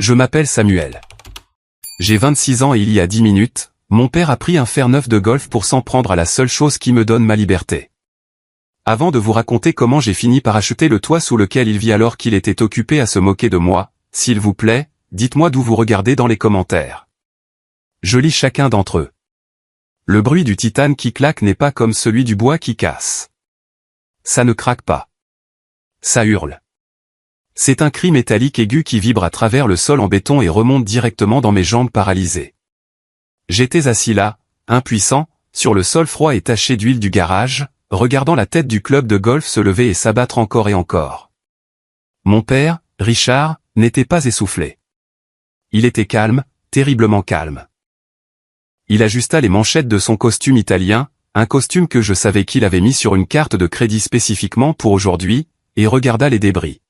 Je m'appelle Samuel. J'ai 26 ans et il y a 10 minutes, mon père a pris un fer neuf de golf pour s'en prendre à la seule chose qui me donne ma liberté. Avant de vous raconter comment j'ai fini par acheter le toit sous lequel il vit alors qu'il était occupé à se moquer de moi, s'il vous plaît, dites-moi d'où vous regardez dans les commentaires. Je lis chacun d'entre eux. Le bruit du titane qui claque n'est pas comme celui du bois qui casse. Ça ne craque pas. Ça hurle. C'est un cri métallique aigu qui vibre à travers le sol en béton et remonte directement dans mes jambes paralysées. J'étais assis là, impuissant, sur le sol froid et taché d'huile du garage, regardant la tête du club de golf se lever et s'abattre encore et encore. Mon père, Richard, n'était pas essoufflé. Il était calme, terriblement calme. Il ajusta les manchettes de son costume italien, un costume que je savais qu'il avait mis sur une carte de crédit spécifiquement pour aujourd'hui, et regarda les débris.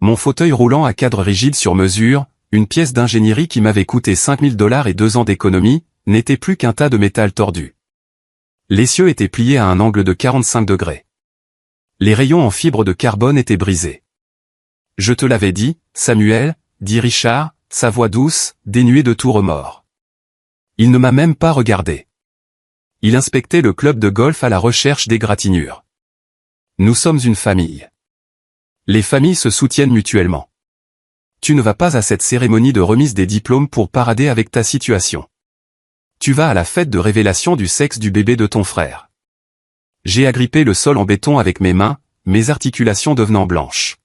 Mon fauteuil roulant à cadre rigide sur mesure, une pièce d'ingénierie qui m'avait coûté 5 000 $ et 2 ans d'économie, n'était plus qu'un tas de métal tordu. L'essieu était plié à un angle de 45 degrés. Les rayons en fibre de carbone étaient brisés. Je te l'avais dit, Samuel, dit Richard, sa voix douce, dénuée de tout remords. Il ne m'a même pas regardé. Il inspectait le club de golf à la recherche d'égratignures. Nous sommes une famille. Les familles se soutiennent mutuellement. Tu ne vas pas à cette cérémonie de remise des diplômes pour parader avec ta situation. Tu vas à la fête de révélation du sexe du bébé de ton frère. J'ai agrippé le sol en béton avec mes mains, mes articulations devenant blanches.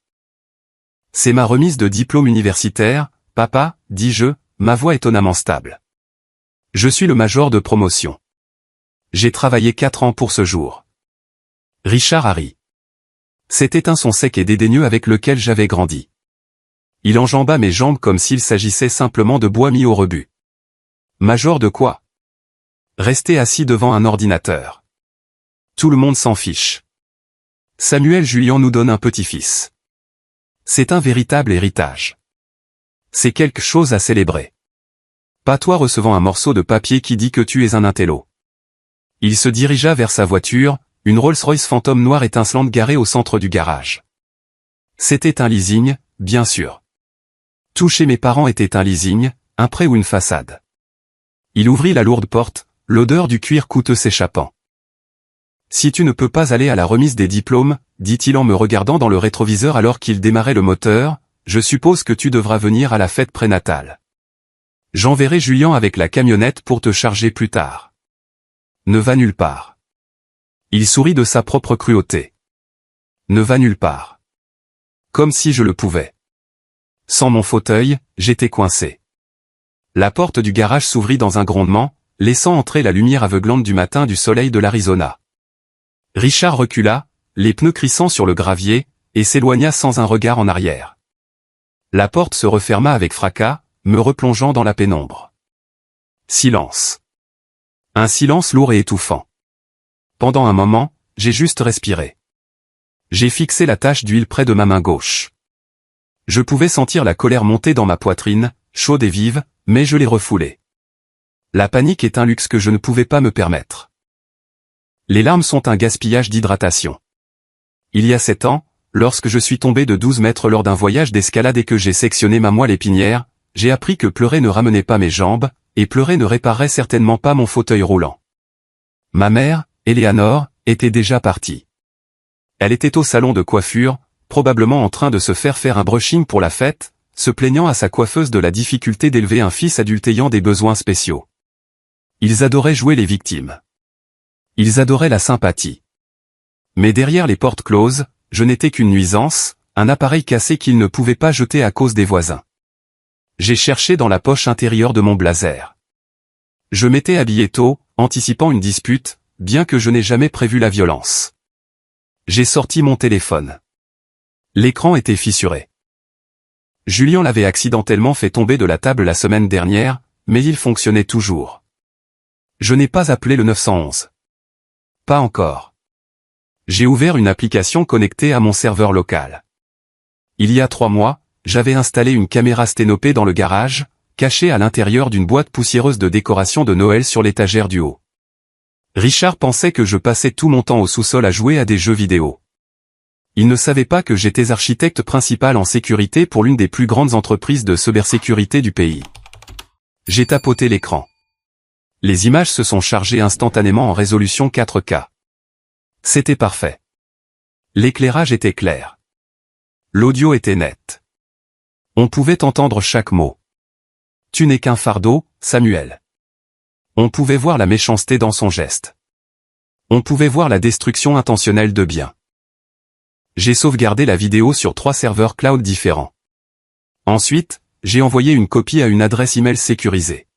C'est ma remise de diplôme universitaire, papa, dis-je, ma voix étonnamment stable. Je suis le major de promotion. J'ai travaillé 4 ans pour ce jour. Richard a ri. C'était un son sec et dédaigneux avec lequel j'avais grandi. Il enjamba mes jambes comme s'il s'agissait simplement de bois mis au rebut. Major de quoi? Rester assis devant un ordinateur. Tout le monde s'en fiche. Samuel Julian nous donne un petit-fils. C'est un véritable héritage. C'est quelque chose à célébrer. Pas toi recevant un morceau de papier qui dit que tu es un intello. Il se dirigea vers sa voiture, une Rolls-Royce fantôme noire étincelante garée au centre du garage. C'était un leasing, bien sûr. Tout chez mes parents était un leasing, un prêt ou une façade. Il ouvrit la lourde porte, l'odeur du cuir coûteux s'échappant. Si tu ne peux pas aller à la remise des diplômes, dit-il en me regardant dans le rétroviseur alors qu'il démarrait le moteur, je suppose que tu devras venir à la fête prénatale. J'enverrai Julian avec la camionnette pour te charger plus tard. Ne va nulle part. Il sourit de sa propre cruauté. Ne va nulle part. Comme si je le pouvais. Sans mon fauteuil, j'étais coincé. La porte du garage s'ouvrit dans un grondement, laissant entrer la lumière aveuglante du matin du soleil de l'Arizona. Richard recula, les pneus crissant sur le gravier, et s'éloigna sans un regard en arrière. La porte se referma avec fracas, me replongeant dans la pénombre. Silence. Un silence lourd et étouffant. Pendant un moment, j'ai juste respiré. J'ai fixé la tache d'huile près de ma main gauche. Je pouvais sentir la colère monter dans ma poitrine, chaude et vive, mais je l'ai refoulée. La panique est un luxe que je ne pouvais pas me permettre. Les larmes sont un gaspillage d'hydratation. Il y a 7 ans, lorsque je suis tombé de 12 mètres lors d'un voyage d'escalade et que j'ai sectionné ma moelle épinière, j'ai appris que pleurer ne ramenait pas mes jambes, et pleurer ne réparerait certainement pas mon fauteuil roulant. Ma mère, Eleanor, était déjà partie. Elle était au salon de coiffure, probablement en train de se faire un brushing pour la fête, se plaignant à sa coiffeuse de la difficulté d'élever un fils adulte ayant des besoins spéciaux. Ils adoraient jouer les victimes. Ils adoraient la sympathie. Mais derrière les portes closes, je n'étais qu'une nuisance, un appareil cassé qu'ils ne pouvaient pas jeter à cause des voisins. J'ai cherché dans la poche intérieure de mon blazer. Je m'étais habillé tôt, anticipant une dispute, bien que je n'ai jamais prévu la violence. J'ai sorti mon téléphone. L'écran était fissuré. Julian l'avait accidentellement fait tomber de la table la semaine dernière, mais il fonctionnait toujours. Je n'ai pas appelé le 911. Pas encore. J'ai ouvert une application connectée à mon serveur local. Il y a 3 mois, j'avais installé une caméra sténopée dans le garage, cachée à l'intérieur d'une boîte poussiéreuse de décoration de Noël sur l'étagère du haut. Richard pensait que je passais tout mon temps au sous-sol à jouer à des jeux vidéo. Il ne savait pas que j'étais architecte principal en sécurité pour l'une des plus grandes entreprises de cybersécurité du pays. J'ai tapoté l'écran. Les images se sont chargées instantanément en résolution 4K. C'était parfait. L'éclairage était clair. L'audio était net. On pouvait entendre chaque mot. Tu n'es qu'un fardeau, Samuel. On pouvait voir la méchanceté dans son geste. On pouvait voir la destruction intentionnelle de biens. J'ai sauvegardé la vidéo sur 3 serveurs cloud différents. Ensuite, j'ai envoyé une copie à une adresse email sécurisée.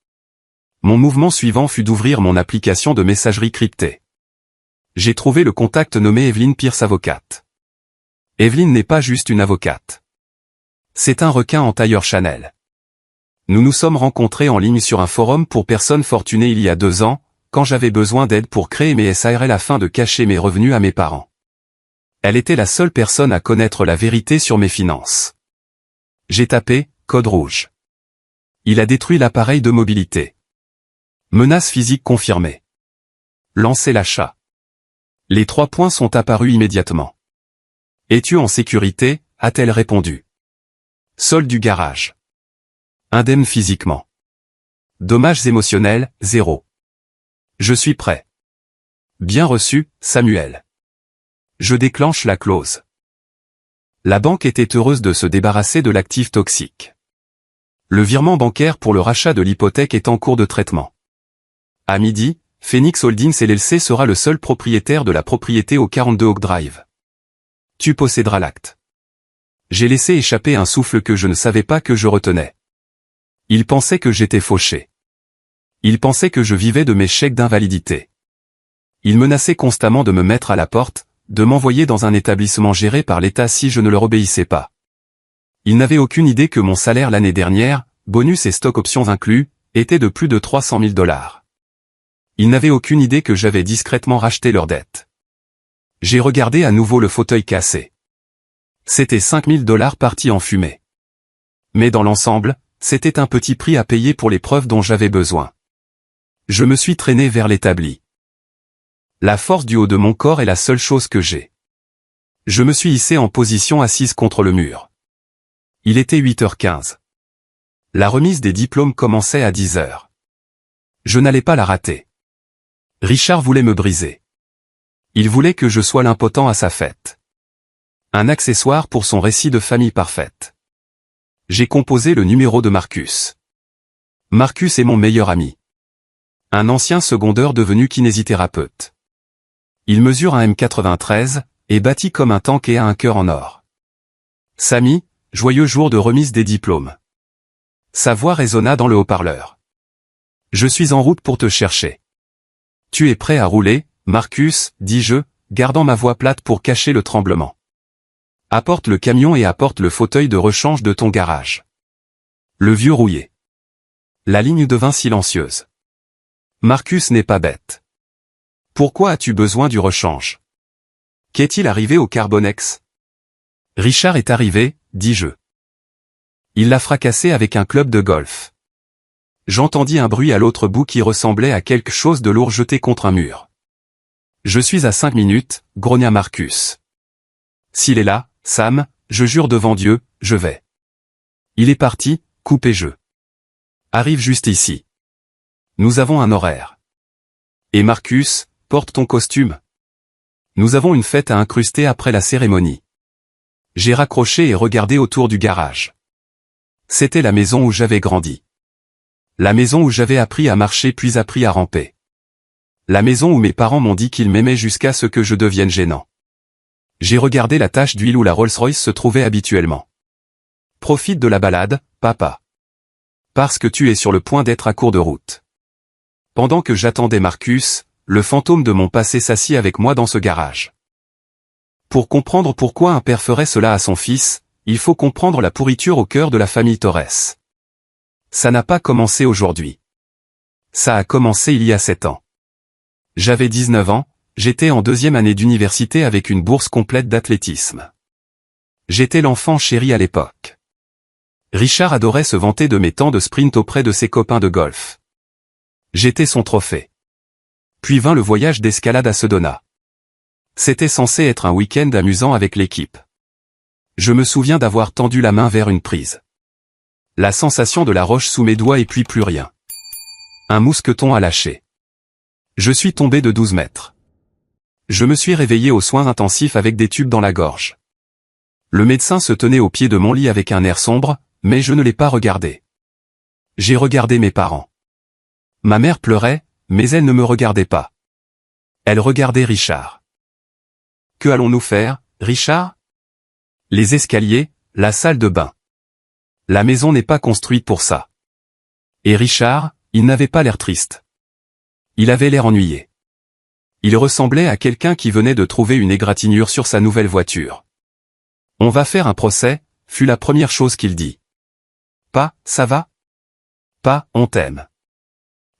Mon mouvement suivant fut d'ouvrir mon application de messagerie cryptée. J'ai trouvé le contact nommé Evelyn Pierce avocate. Evelyn n'est pas juste une avocate. C'est un requin en tailleur Chanel. Nous nous sommes rencontrés en ligne sur un forum pour personnes fortunées il y a 2 ans, quand j'avais besoin d'aide pour créer mes SARL afin de cacher mes revenus à mes parents. Elle était la seule personne à connaître la vérité sur mes finances. J'ai tapé « code rouge ». Il a détruit l'appareil de mobilité. Menace physique confirmée. Lancer l'achat. Les 3 points sont apparus immédiatement. Es-tu en sécurité, a-t-elle répondu. Solde du garage. Indemne physiquement. Dommages émotionnels, 0. Je suis prêt. Bien reçu, Samuel. Je déclenche la clause. La banque était heureuse de se débarrasser de l'actif toxique. Le virement bancaire pour le rachat de l'hypothèque est en cours de traitement. À midi, Phoenix Holdings LLC sera le seul propriétaire de la propriété au 42 Oak Drive. Tu posséderas l'acte. J'ai laissé échapper un souffle que je ne savais pas que je retenais. Il pensait que j'étais fauché. Il pensait que je vivais de mes chèques d'invalidité. Il menaçait constamment de me mettre à la porte, de m'envoyer dans un établissement géré par l'État si je ne leur obéissais pas. Il n'avait aucune idée que mon salaire l'année dernière, bonus et stock options inclus, était de plus de 300 000 $. Il n'avait aucune idée que j'avais discrètement racheté leurs dettes. J'ai regardé à nouveau le fauteuil cassé. C'était 5 000 $ partis en fumée. Mais dans l'ensemble, c'était un petit prix à payer pour les preuves dont j'avais besoin. Je me suis traîné vers l'établi. La force du haut de mon corps est la seule chose que j'ai. Je me suis hissé en position assise contre le mur. Il était 8h15. La remise des diplômes commençait à 10h. Je n'allais pas la rater. Richard voulait me briser. Il voulait que je sois l'impotent à sa fête. Un accessoire pour son récit de famille parfaite. J'ai composé le numéro de Marcus. Marcus est mon meilleur ami. Un ancien secondeur devenu kinésithérapeute. Il mesure un M93, est bâti comme un tank et a un cœur en or. Samy, joyeux jour de remise des diplômes. Sa voix résonna dans le haut-parleur. Je suis en route pour te chercher. Tu es prêt à rouler, Marcus, dis-je, gardant ma voix plate pour cacher le tremblement. Apporte le camion et apporte le fauteuil de rechange de ton garage. Le vieux rouillé. La ligne devint silencieuse. Marcus n'est pas bête. Pourquoi as-tu besoin du rechange? Qu'est-il arrivé au Carbonex? Richard est arrivé, dis-je. Il l'a fracassé avec un club de golf. J'entendis un bruit à l'autre bout qui ressemblait à quelque chose de lourd jeté contre un mur. Je suis à 5 minutes, grogna Marcus. S'il est là, Sam, je jure devant Dieu, je vais. Il est parti, coupez-je. Arrive juste ici. Nous avons un horaire. Et Marcus, porte ton costume. Nous avons une fête à incruster après la cérémonie. J'ai raccroché et regardé autour du garage. C'était la maison où j'avais grandi. La maison où j'avais appris à marcher puis appris à ramper. La maison où mes parents m'ont dit qu'ils m'aimaient jusqu'à ce que je devienne gênant. J'ai regardé la tache d'huile où la Rolls-Royce se trouvait habituellement. Profite de la balade, papa. Parce que tu es sur le point d'être à court de route. Pendant que j'attendais Marcus, le fantôme de mon passé s'assit avec moi dans ce garage. Pour comprendre pourquoi un père ferait cela à son fils, il faut comprendre la pourriture au cœur de la famille Torres. Ça n'a pas commencé aujourd'hui. Ça a commencé il y a 7 ans. J'avais 19 ans, j'étais en 2e année d'université avec une bourse complète d'athlétisme. J'étais l'enfant chéri à l'époque. Richard adorait se vanter de mes temps de sprint auprès de ses copains de golf. J'étais son trophée. Puis vint le voyage d'escalade à Sedona. C'était censé être un week-end amusant avec l'équipe. Je me souviens d'avoir tendu la main vers une prise. La sensation de la roche sous mes doigts et puis plus rien. Un mousqueton a lâché. Je suis tombé de 12 mètres. Je me suis réveillé aux soins intensifs avec des tubes dans la gorge. Le médecin se tenait au pied de mon lit avec un air sombre, mais je ne l'ai pas regardé. J'ai regardé mes parents. Ma mère pleurait, mais elle ne me regardait pas. Elle regardait Richard. Que allons-nous faire, Richard? Les escaliers, la salle de bain. La maison n'est pas construite pour ça. Et Richard, il n'avait pas l'air triste. Il avait l'air ennuyé. Il ressemblait à quelqu'un qui venait de trouver une égratignure sur sa nouvelle voiture. On va faire un procès, fut la première chose qu'il dit. Pas, ça va? Pas, on t'aime.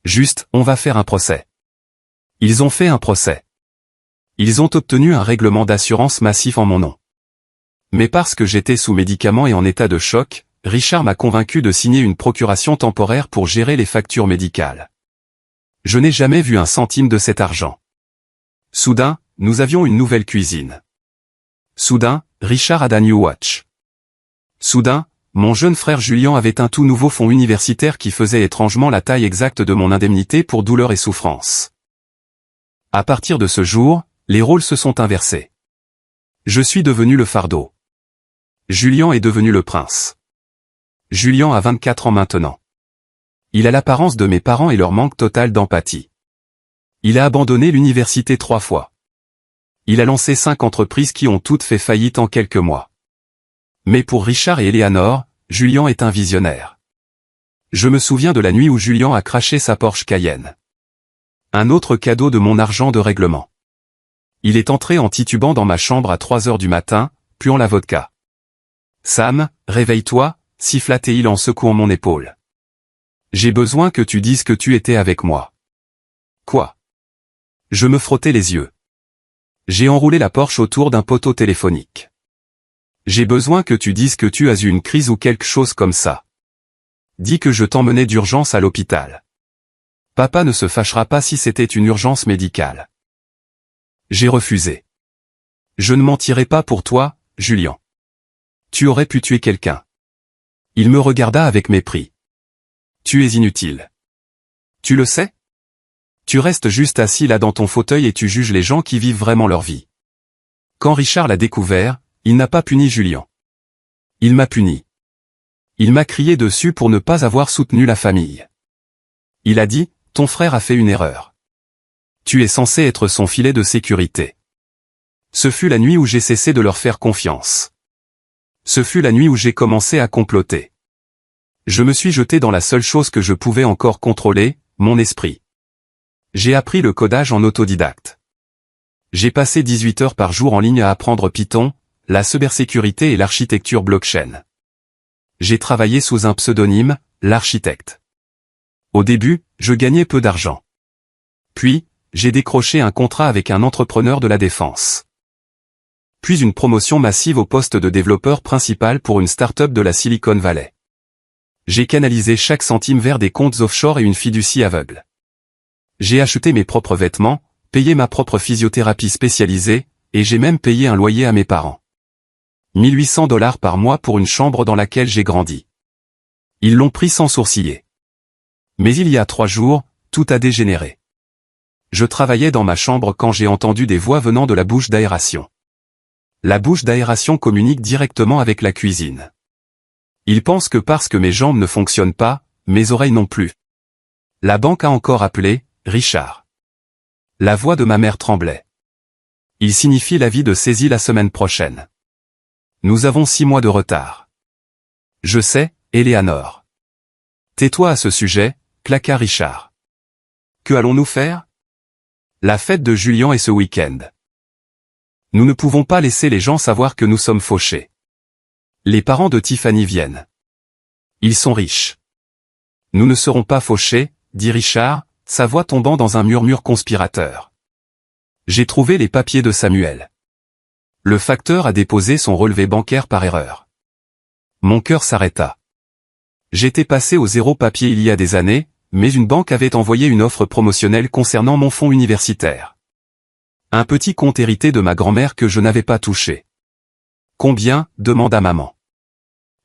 Juste, on va faire un procès. Ils ont fait un procès. Ils ont obtenu un règlement d'assurance massif en mon nom. Mais parce que j'étais sous médicaments et en état de choc, Richard m'a convaincu de signer une procuration temporaire pour gérer les factures médicales. Je n'ai jamais vu un centime de cet argent. Soudain, nous avions une nouvelle cuisine. Soudain, Richard had a new watch. Soudain, mon jeune frère Julien avait un tout nouveau fonds universitaire qui faisait étrangement la taille exacte de mon indemnité pour douleur et souffrance. À partir de ce jour, les rôles se sont inversés. Je suis devenu le fardeau. Julien est devenu le prince. Julien a 24 ans maintenant. Il a l'apparence de mes parents et leur manque total d'empathie. Il a abandonné l'université 3 fois. Il a lancé 5 entreprises qui ont toutes fait faillite en quelques mois. Mais pour Richard et Eleanor, Julien est un visionnaire. Je me souviens de la nuit où Julien a craché sa Porsche Cayenne. Un autre cadeau de mon argent de règlement. Il est entré en titubant dans ma chambre à 3 heures du matin, puant la vodka. Sam, réveille-toi, siffla-t-il en secouant mon épaule. J'ai besoin que tu dises que tu étais avec moi. Quoi? Je me frottais les yeux. J'ai enroulé la Porsche autour d'un poteau téléphonique. J'ai besoin que tu dises que tu as eu une crise ou quelque chose comme ça. Dis que je t'emmenais d'urgence à l'hôpital. Papa ne se fâchera pas si c'était une urgence médicale. J'ai refusé. Je ne mentirai pas pour toi, Julien. Tu aurais pu tuer quelqu'un. Il me regarda avec mépris. Tu es inutile. Tu le sais? Tu restes juste assis là dans ton fauteuil et tu juges les gens qui vivent vraiment leur vie. Quand Richard l'a découvert, il n'a pas puni Julien. Il m'a puni. Il m'a crié dessus pour ne pas avoir soutenu la famille. Il a dit, ton frère a fait une erreur. Tu es censé être son filet de sécurité. Ce fut la nuit où j'ai cessé de leur faire confiance. Ce fut la nuit où j'ai commencé à comploter. Je me suis jeté dans la seule chose que je pouvais encore contrôler, mon esprit. J'ai appris le codage en autodidacte. J'ai passé 18 heures par jour en ligne à apprendre Python, la cybersécurité et l'architecture blockchain. J'ai travaillé sous un pseudonyme, l'architecte. Au début, je gagnais peu d'argent. Puis, j'ai décroché un contrat avec un entrepreneur de la défense. Puis une promotion massive au poste de développeur principal pour une start-up de la Silicon Valley. J'ai canalisé chaque centime vers des comptes offshore et une fiducie aveugle. J'ai acheté mes propres vêtements, payé ma propre physiothérapie spécialisée, et j'ai même payé un loyer à mes parents. 1800 $ par mois pour une chambre dans laquelle j'ai grandi. Ils l'ont pris sans sourciller. Mais il y a 3 jours, tout a dégénéré. Je travaillais dans ma chambre quand j'ai entendu des voix venant de la bouche d'aération. La bouche d'aération communique directement avec la cuisine. Ils pensent que parce que mes jambes ne fonctionnent pas, mes oreilles non plus. La banque a encore appelé, Richard. La voix de ma mère tremblait. Il signifie l'avis de saisie la semaine prochaine. Nous avons 6 mois de retard. Je sais, Eleanor. Tais-toi à ce sujet, claqua Richard. Que allons-nous faire? La fête de Julien est ce week-end. Nous ne pouvons pas laisser les gens savoir que nous sommes fauchés. Les parents de Tiffany viennent. Ils sont riches. Nous ne serons pas fauchés, dit Richard, sa voix tombant dans un murmure conspirateur. J'ai trouvé les papiers de Samuel. Le facteur a déposé son relevé bancaire par erreur. Mon cœur s'arrêta. J'étais passé au zéro papier il y a des années, mais une banque avait envoyé une offre promotionnelle concernant mon fonds universitaire. Un petit compte hérité de ma grand-mère que je n'avais pas touché. Combien, demanda maman.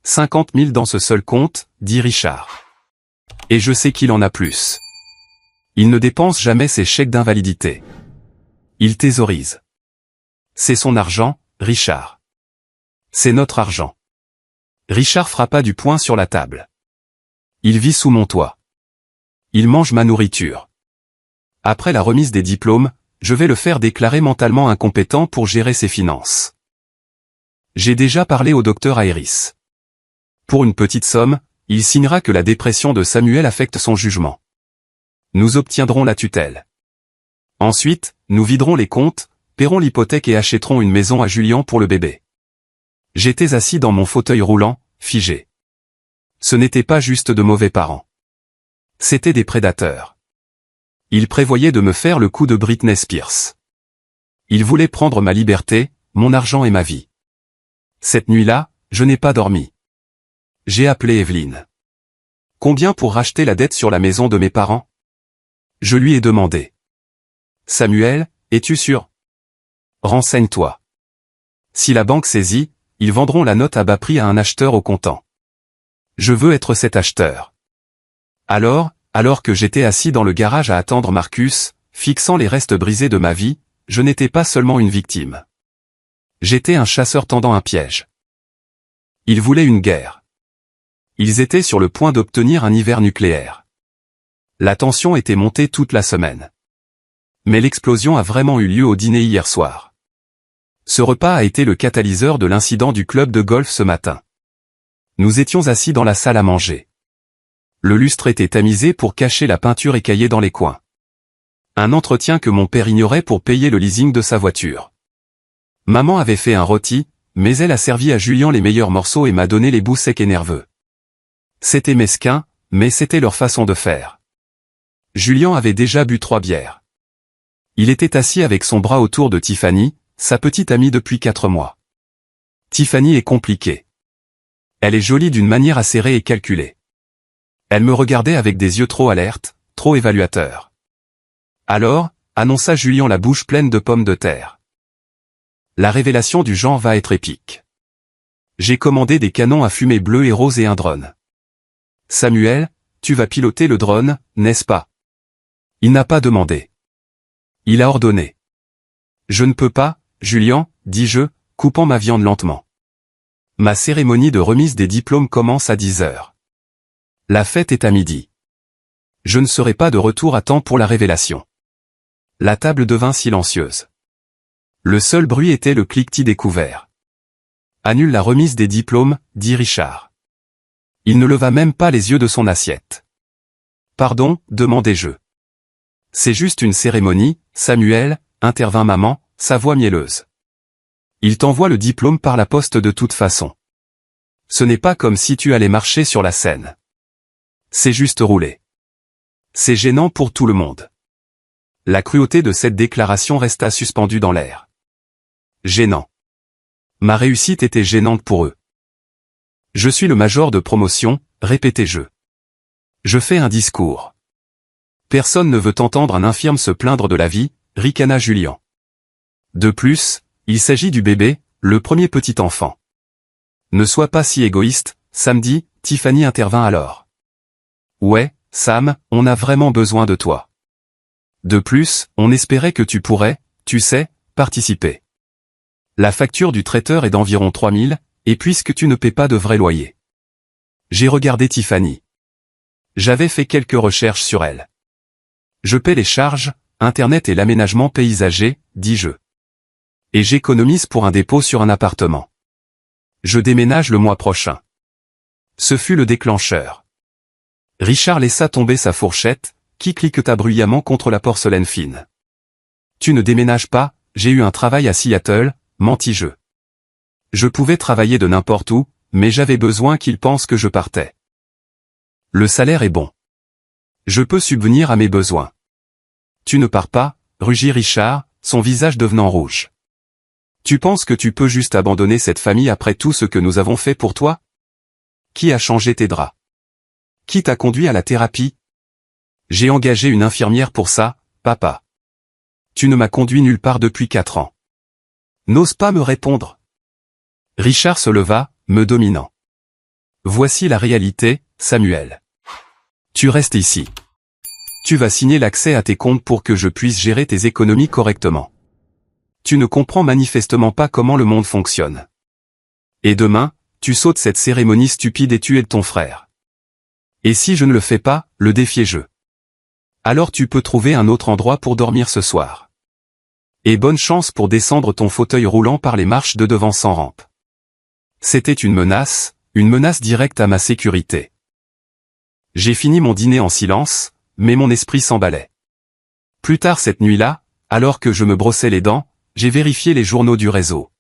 50 000 dans ce seul compte, dit Richard. Et je sais qu'il en a plus. Il ne dépense jamais ses chèques d'invalidité. Il thésaurise. C'est son argent, Richard. C'est notre argent. Richard frappa du poing sur la table. Il vit sous mon toit. Il mange ma nourriture. Après la remise des diplômes, je vais le faire déclarer mentalement incompétent pour gérer ses finances. J'ai déjà parlé au docteur Aéris. Pour une petite somme, il signera que la dépression de Samuel affecte son jugement. Nous obtiendrons la tutelle. Ensuite, nous viderons les comptes, paierons l'hypothèque et achèterons une maison à Julien pour le bébé. J'étais assis dans mon fauteuil roulant, figé. Ce n'étaient pas juste de mauvais parents. C'étaient des prédateurs. Ils prévoyaient de me faire le coup de Britney Spears. Ils voulaient prendre ma liberté, mon argent et ma vie. Cette nuit-là, je n'ai pas dormi. J'ai appelé Evelyne. Combien pour racheter la dette sur la maison de mes parents? Je lui ai demandé. Samuel, es-tu sûr? Renseigne-toi. Si la banque saisit, ils vendront la note à bas prix à un acheteur au comptant. Je veux être cet acheteur. Alors que j'étais assis dans le garage à attendre Marcus, fixant les restes brisés de ma vie, je n'étais pas seulement une victime. J'étais un chasseur tendant un piège. Ils voulaient une guerre. Ils étaient sur le point d'obtenir un hiver nucléaire. La tension était montée toute la semaine. Mais l'explosion a vraiment eu lieu au dîner hier soir. Ce repas a été le catalyseur de l'incident du club de golf ce matin. Nous étions assis dans la salle à manger. Le lustre était tamisé pour cacher la peinture écaillée dans les coins. Un entretien que mon père ignorait pour payer le leasing de sa voiture. Maman avait fait un rôti, mais elle a servi à Julien les meilleurs morceaux et m'a donné les bouts secs et nerveux. C'était mesquin, mais c'était leur façon de faire. Julien avait déjà bu 3 bières. Il était assis avec son bras autour de Tiffany, sa petite amie depuis 4 mois. Tiffany est compliquée. Elle est jolie d'une manière acérée et calculée. Elle me regardait avec des yeux trop alertes, trop évaluateurs. Alors, annonça Julien la bouche pleine de pommes de terre. La révélation du genre va être épique. J'ai commandé des canons à fumée bleue et rose et un drone. Samuel, tu vas piloter le drone, n'est-ce pas? Il n'a pas demandé. Il a ordonné. Je ne peux pas, Julien, dis-je, coupant ma viande lentement. Ma cérémonie de remise des diplômes commence à 10 heures. La fête est à midi. Je ne serai pas de retour à temps pour la révélation. La table devint silencieuse. Le seul bruit était le cliquetis des couverts. Annule la remise des diplômes, dit Richard. Il ne leva même pas les yeux de son assiette. Pardon, demandai-je. C'est juste une cérémonie, Samuel, intervint maman, sa voix mielleuse. Il t'envoie le diplôme par la poste de toute façon. Ce n'est pas comme si tu allais marcher sur la scène. C'est juste rouler. C'est gênant pour tout le monde. La cruauté de cette déclaration resta suspendue dans l'air. Gênant. Ma réussite était gênante pour eux. Je suis le major de promotion, répétai-je. Je fais un discours. Personne ne veut entendre un infirme se plaindre de la vie, ricana Julien. De plus, il s'agit du bébé, le premier petit enfant. Ne sois pas si égoïste, samedi, Tiffany intervint alors. Ouais, Sam, on a vraiment besoin de toi. De plus, on espérait que tu pourrais, tu sais, participer. La facture du traiteur est d'environ 3000, et puisque tu ne paies pas de vrai loyer. J'ai regardé Tiffany. J'avais fait quelques recherches sur elle. Je paie les charges, Internet et l'aménagement paysager, dis-je. Et j'économise pour un dépôt sur un appartement. Je déménage le mois prochain. Ce fut le déclencheur. Richard laissa tomber sa fourchette, qui cliqueta bruyamment contre la porcelaine fine. Tu ne déménages pas, j'ai eu un travail à Seattle, mentis-je. Je pouvais travailler de n'importe où, mais j'avais besoin qu'ils pensent que je partais. Le salaire est bon. Je peux subvenir à mes besoins. Tu ne pars pas, rugit Richard, son visage devenant rouge. Tu penses que tu peux juste abandonner cette famille après tout ce que nous avons fait pour toi? Qui a changé tes draps? Qui t'a conduit à la thérapie? J'ai engagé une infirmière pour ça, papa. Tu ne m'as conduit nulle part depuis 4 ans. N'ose pas me répondre. Richard se leva, me dominant. Voici la réalité, Samuel. Tu restes ici. Tu vas signer l'accès à tes comptes pour que je puisse gérer tes économies correctement. Tu ne comprends manifestement pas comment le monde fonctionne. Et demain, tu sautes cette cérémonie stupide et tu aides ton frère. Et si je ne le fais pas, le défi est jeu. Alors tu peux trouver un autre endroit pour dormir ce soir. Et bonne chance pour descendre ton fauteuil roulant par les marches de devant sans rampe. C'était une menace directe à ma sécurité. J'ai fini mon dîner en silence, mais mon esprit s'emballait. Plus tard cette nuit-là, alors que je me brossais les dents, j'ai vérifié les journaux du réseau.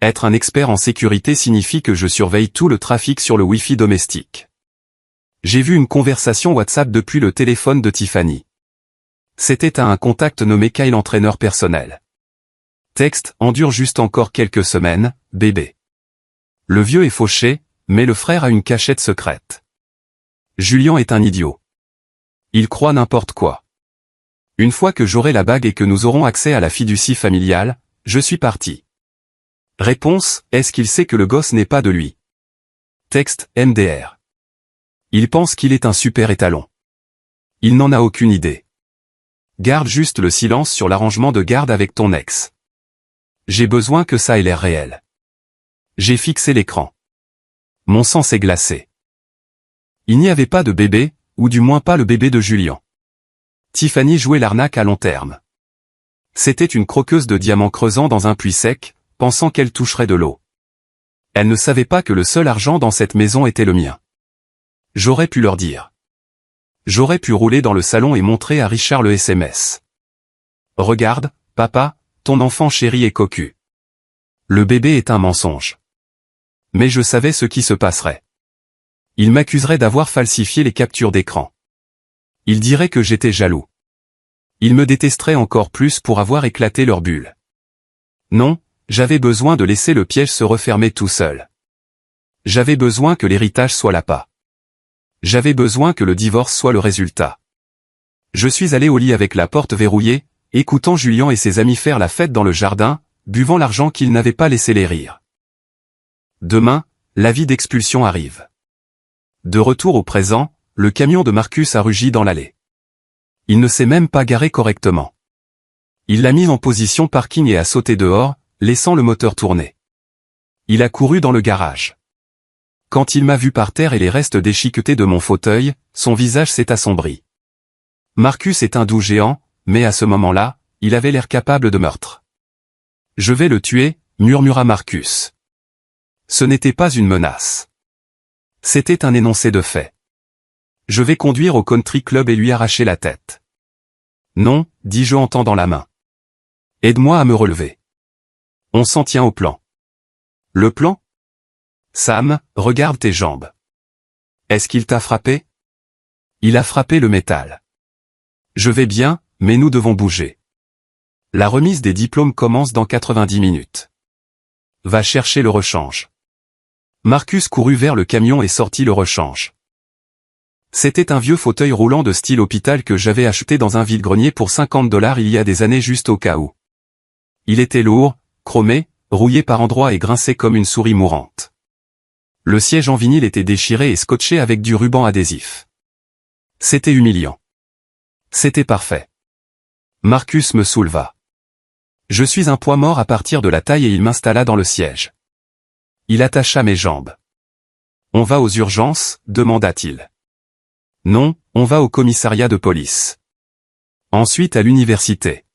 Être un expert en sécurité signifie que je surveille tout le trafic sur le Wi-Fi domestique. J'ai vu une conversation WhatsApp depuis le téléphone de Tiffany. C'était à un contact nommé Kyle, entraîneur personnel. Texte: endure juste encore quelques semaines, bébé. Le vieux est fauché, mais le frère a une cachette secrète. Julien est un idiot. Il croit n'importe quoi. Une fois que j'aurai la bague et que nous aurons accès à la fiducie familiale, je suis parti. Réponse: est-ce qu'il sait que le gosse n'est pas de lui? Texte: MDR. Il pense qu'il est un super étalon. Il n'en a aucune idée. Garde juste le silence sur l'arrangement de garde avec ton ex. J'ai besoin que ça ait l'air réel. J'ai fixé l'écran. Mon sang s'est glacé. Il n'y avait pas de bébé, ou du moins pas le bébé de Julien. Tiffany jouait l'arnaque à long terme. C'était une croqueuse de diamants creusant dans un puits sec, pensant qu'elle toucherait de l'eau. Elle ne savait pas que le seul argent dans cette maison était le mien. J'aurais pu leur dire. J'aurais pu rouler dans le salon et montrer à Richard le SMS. Regarde, papa, ton enfant chéri est cocu. Le bébé est un mensonge. Mais je savais ce qui se passerait. Il m'accuserait d'avoir falsifié les captures d'écran. Il dirait que j'étais jaloux. Il me détesterait encore plus pour avoir éclaté leur bulle. Non, j'avais besoin de laisser le piège se refermer tout seul. J'avais besoin que l'héritage soit l'appât. J'avais besoin que le divorce soit le résultat. Je suis allé au lit avec la porte verrouillée, écoutant Julien et ses amis faire la fête dans le jardin, buvant l'argent qu'ils n'avaient pas laissé les rire. Demain, l'avis d'expulsion arrive. De retour au présent, le camion de Marcus a rugi dans l'allée. Il ne s'est même pas garé correctement. Il l'a mis en position parking et a sauté dehors, laissant le moteur tourner. Il a couru dans le garage. Quand il m'a vu par terre et les restes déchiquetés de mon fauteuil, son visage s'est assombri. Marcus est un doux géant, mais à ce moment-là, il avait l'air capable de meurtre. Je vais le tuer, murmura Marcus. Ce n'était pas une menace. C'était un énoncé de fait. Je vais conduire au country club et lui arracher la tête. Non, dis-je en tendant la main. Aide-moi à me relever. On s'en tient au plan. Le plan? Sam, regarde tes jambes. Est-ce qu'il t'a frappé? Il a frappé le métal. Je vais bien, mais nous devons bouger. La remise des diplômes commence dans 90 minutes. Va chercher le rechange. Marcus courut vers le camion et sortit le rechange. C'était un vieux fauteuil roulant de style hôpital que j'avais acheté dans un vide-grenier pour $50 il y a des années juste au cas où. Il était lourd, chromé, rouillé par endroits et grinçait comme une souris mourante. Le siège en vinyle était déchiré et scotché avec du ruban adhésif. C'était humiliant. C'était parfait. Marcus me souleva. Je suis un poids mort à partir de la taille et il m'installa dans le siège. Il attacha mes jambes. On va aux urgences, demanda-t-il. Non, on va au commissariat de police. Ensuite à l'université.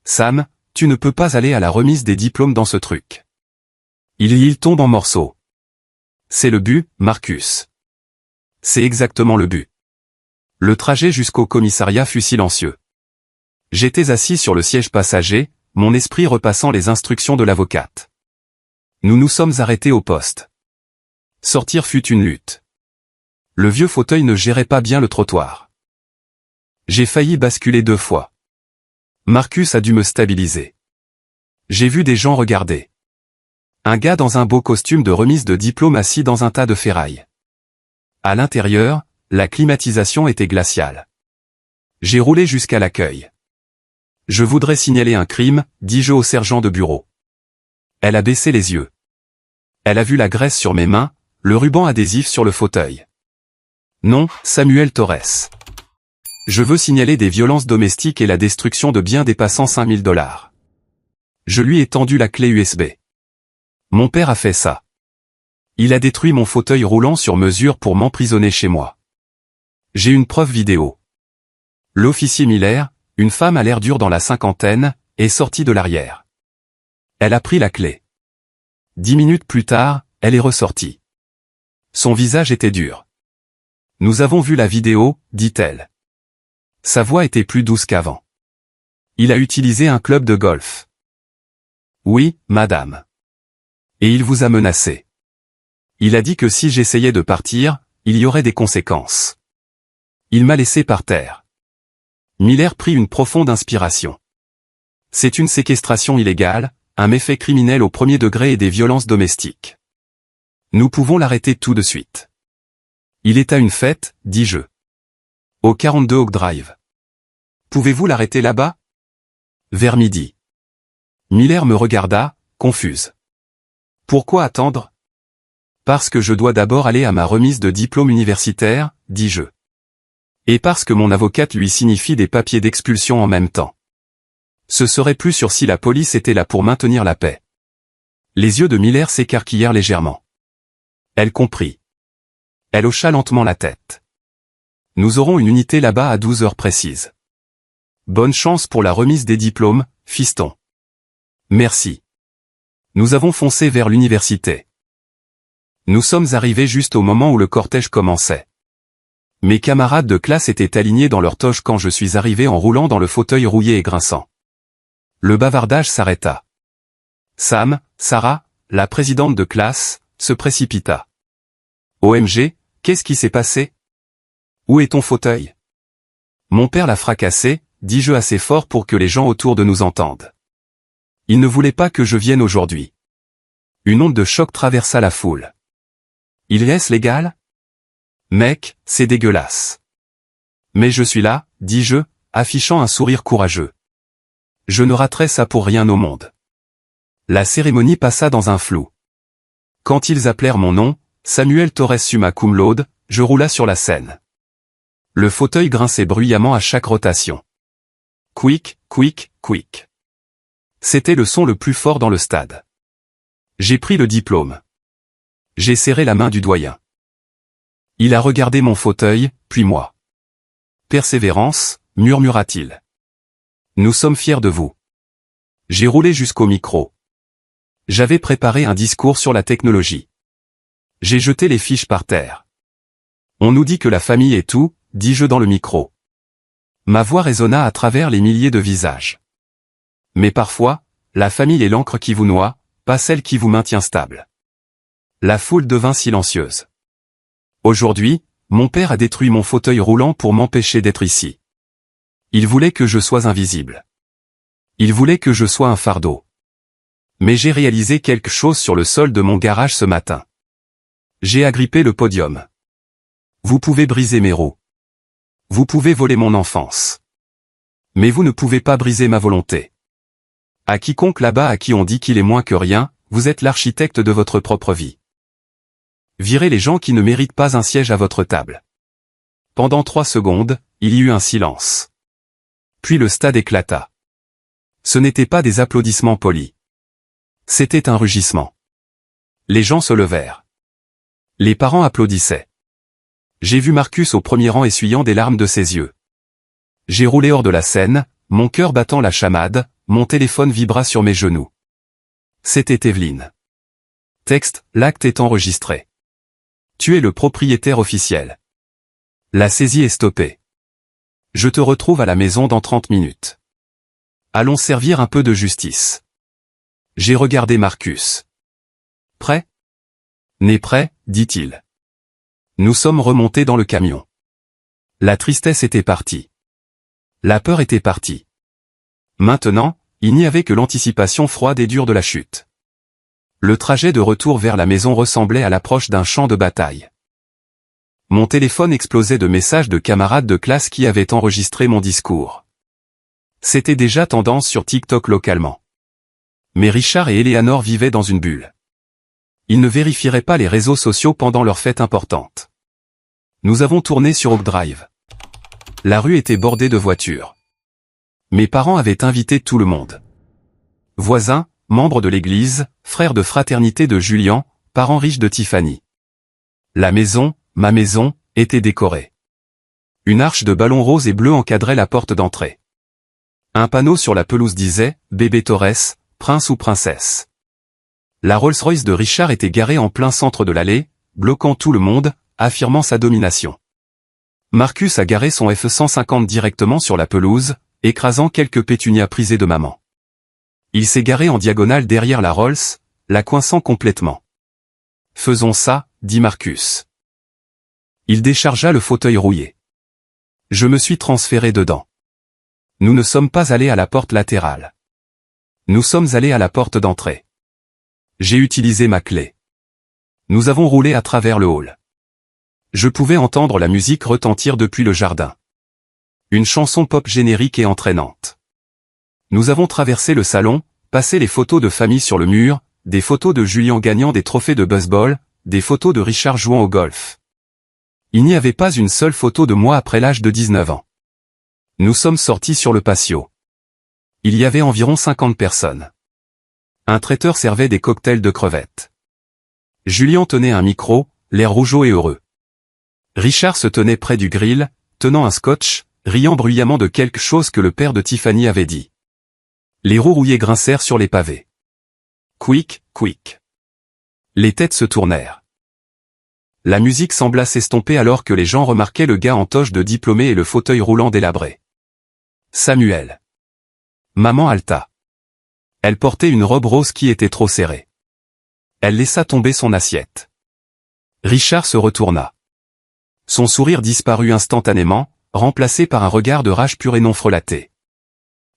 Sam, tu ne peux pas aller à la remise des diplômes dans ce truc. Il tombe en morceaux. C'est le but, Marcus. C'est exactement le but. Le trajet jusqu'au commissariat fut silencieux. J'étais assis sur le siège passager, mon esprit repassant les instructions de l'avocate. Nous nous sommes arrêtés au poste. Sortir fut une lutte. Le vieux fauteuil ne gérait pas bien le trottoir. J'ai failli basculer 2 fois. Marcus a dû me stabiliser. J'ai vu des gens regarder. Un gars dans un beau costume de remise de diplôme assis dans un tas de ferraille. À l'intérieur, la climatisation était glaciale. J'ai roulé jusqu'à l'accueil. Je voudrais signaler un crime, dis-je au sergent de bureau. Elle a baissé les yeux. Elle a vu la graisse sur mes mains, le ruban adhésif sur le fauteuil. Non, Samuel Torres. Je veux signaler des violences domestiques et la destruction de biens dépassant 5000 $. Je lui ai tendu la clé USB. Mon père a fait ça. Il a détruit mon fauteuil roulant sur mesure pour m'emprisonner chez moi. J'ai une preuve vidéo. L'officier Miller, une femme à l'air dur dans la cinquantaine, est sortie de l'arrière. Elle a pris la clé. 10 minutes plus tard, elle est ressortie. Son visage était dur. Nous avons vu la vidéo, dit-elle. Sa voix était plus douce qu'avant. Il a utilisé un club de golf. Oui, madame. Et il vous a menacé. Il a dit que si j'essayais de partir, il y aurait des conséquences. Il m'a laissé par terre. Miller prit une profonde inspiration. C'est une séquestration illégale, un méfait criminel au premier degré et des violences domestiques. Nous pouvons l'arrêter tout de suite. Il est à une fête, dis-je. Au 42 Oak Drive. Pouvez-vous l'arrêter là-bas? Vers midi. Miller me regarda, confuse. Pourquoi attendre? Parce que je dois d'abord aller à ma remise de diplôme universitaire, dis-je. Et parce que mon avocate lui signifie des papiers d'expulsion en même temps. Ce serait plus sûr si la police était là pour maintenir la paix. Les yeux de Miller s'écarquillèrent légèrement. Elle comprit. Elle hocha lentement la tête. Nous aurons une unité là-bas à 12 heures précises. Bonne chance pour la remise des diplômes, fiston. Merci. Nous avons foncé vers l'université. Nous sommes arrivés juste au moment où le cortège commençait. Mes camarades de classe étaient alignés dans leur toge quand je suis arrivé en roulant dans le fauteuil rouillé et grinçant. Le bavardage s'arrêta. Sam, Sarah, la présidente de classe, se précipita. OMG, qu'est-ce qui s'est passé? Où est ton fauteuil? Mon père l'a fracassé, dis-je assez fort pour que les gens autour de nous entendent. Il ne voulait pas que je vienne aujourd'hui. Une onde de choc traversa la foule. Il est-ce légal? Mec, c'est dégueulasse. Mais je suis là, dis-je, affichant un sourire courageux. Je ne raterai ça pour rien au monde. La cérémonie passa dans un flou. Quand ils appelèrent mon nom, Samuel Torres summa cum laude, je roula sur la scène. Le fauteuil grinçait bruyamment à chaque rotation. Quick, quick, quick. C'était le son le plus fort dans le stade. J'ai pris le diplôme. J'ai serré la main du doyen. Il a regardé mon fauteuil, puis moi. Persévérance, murmura-t-il. Nous sommes fiers de vous. J'ai roulé jusqu'au micro. J'avais préparé un discours sur la technologie. J'ai jeté les fiches par terre. On nous dit que la famille est tout, dis-je dans le micro. Ma voix résonna à travers les milliers de visages. Mais parfois, la famille est l'encre qui vous noie, pas celle qui vous maintient stable. La foule devint silencieuse. Aujourd'hui, mon père a détruit mon fauteuil roulant pour m'empêcher d'être ici. Il voulait que je sois invisible. Il voulait que je sois un fardeau. Mais j'ai réalisé quelque chose sur le sol de mon garage ce matin. J'ai agrippé le podium. Vous pouvez briser mes roues. Vous pouvez voler mon enfance. Mais vous ne pouvez pas briser ma volonté. À quiconque là-bas à qui on dit qu'il est moins que rien, vous êtes l'architecte de votre propre vie. Virez les gens qui ne méritent pas un siège à votre table. Pendant 3 secondes, il y eut un silence. Puis le stade éclata. Ce n'étaient pas des applaudissements polis. C'était un rugissement. Les gens se levèrent. Les parents applaudissaient. J'ai vu Marcus au premier rang essuyant des larmes de ses yeux. J'ai roulé hors de la scène, mon cœur battant la chamade, mon téléphone vibra sur mes genoux. C'était Evelyne. Texte, l'acte est enregistré. Tu es le propriétaire officiel. La saisie est stoppée. Je te retrouve à la maison dans 30 minutes. Allons servir un peu de justice. J'ai regardé Marcus. Prêt? N'est prêt, dit-il. Nous sommes remontés dans le camion. La tristesse était partie. La peur était partie. Maintenant, il n'y avait que l'anticipation froide et dure de la chute. Le trajet de retour vers la maison ressemblait à l'approche d'un champ de bataille. Mon téléphone explosait de messages de camarades de classe qui avaient enregistré mon discours. C'était déjà tendance sur TikTok localement. Mais Richard et Eleanor vivaient dans une bulle. Ils ne vérifieraient pas les réseaux sociaux pendant leur fête importante. Nous avons tourné sur Oak Drive. La rue était bordée de voitures. Mes parents avaient invité tout le monde. Voisins, membres de l'église, frères de fraternité de Julian, parents riches de Tiffany. La maison, ma maison, était décorée. Une arche de ballons roses et bleus encadrait la porte d'entrée. Un panneau sur la pelouse disait « Bébé Torres, prince ou princesse ». La Rolls-Royce de Richard était garée en plein centre de l'allée, bloquant tout le monde, affirmant sa domination. Marcus a garé son F-150 directement sur la pelouse, écrasant quelques pétunias prisées de maman. Il s'est garé en diagonale derrière la Rolls, la coinçant complètement. « Faisons ça », dit Marcus. Il déchargea le fauteuil rouillé. Je me suis transféré dedans. Nous ne sommes pas allés à la porte latérale. Nous sommes allés à la porte d'entrée. J'ai utilisé ma clé. Nous avons roulé à travers le hall. Je pouvais entendre la musique retentir depuis le jardin. Une chanson pop générique et entraînante. Nous avons traversé le salon, passé les photos de famille sur le mur, des photos de Julian gagnant des trophées de baseball, des photos de Richard jouant au golf. Il n'y avait pas une seule photo de moi après l'âge de 19 ans. Nous sommes sortis sur le patio. Il y avait environ 50 personnes. Un traiteur servait des cocktails de crevettes. Julian tenait un micro, l'air rougeau et heureux. Richard se tenait près du grill, tenant un scotch, riant bruyamment de quelque chose que le père de Tiffany avait dit. Les roues rouillées grincèrent sur les pavés. Quick, quick. Les têtes se tournèrent. La musique sembla s'estomper alors que les gens remarquaient le gars en toge de diplômé et le fauteuil roulant délabré. Samuel. Maman halta. Elle portait une robe rose qui était trop serrée. Elle laissa tomber son assiette. Richard se retourna. Son sourire disparut instantanément, remplacé par un regard de rage pure et non frelaté.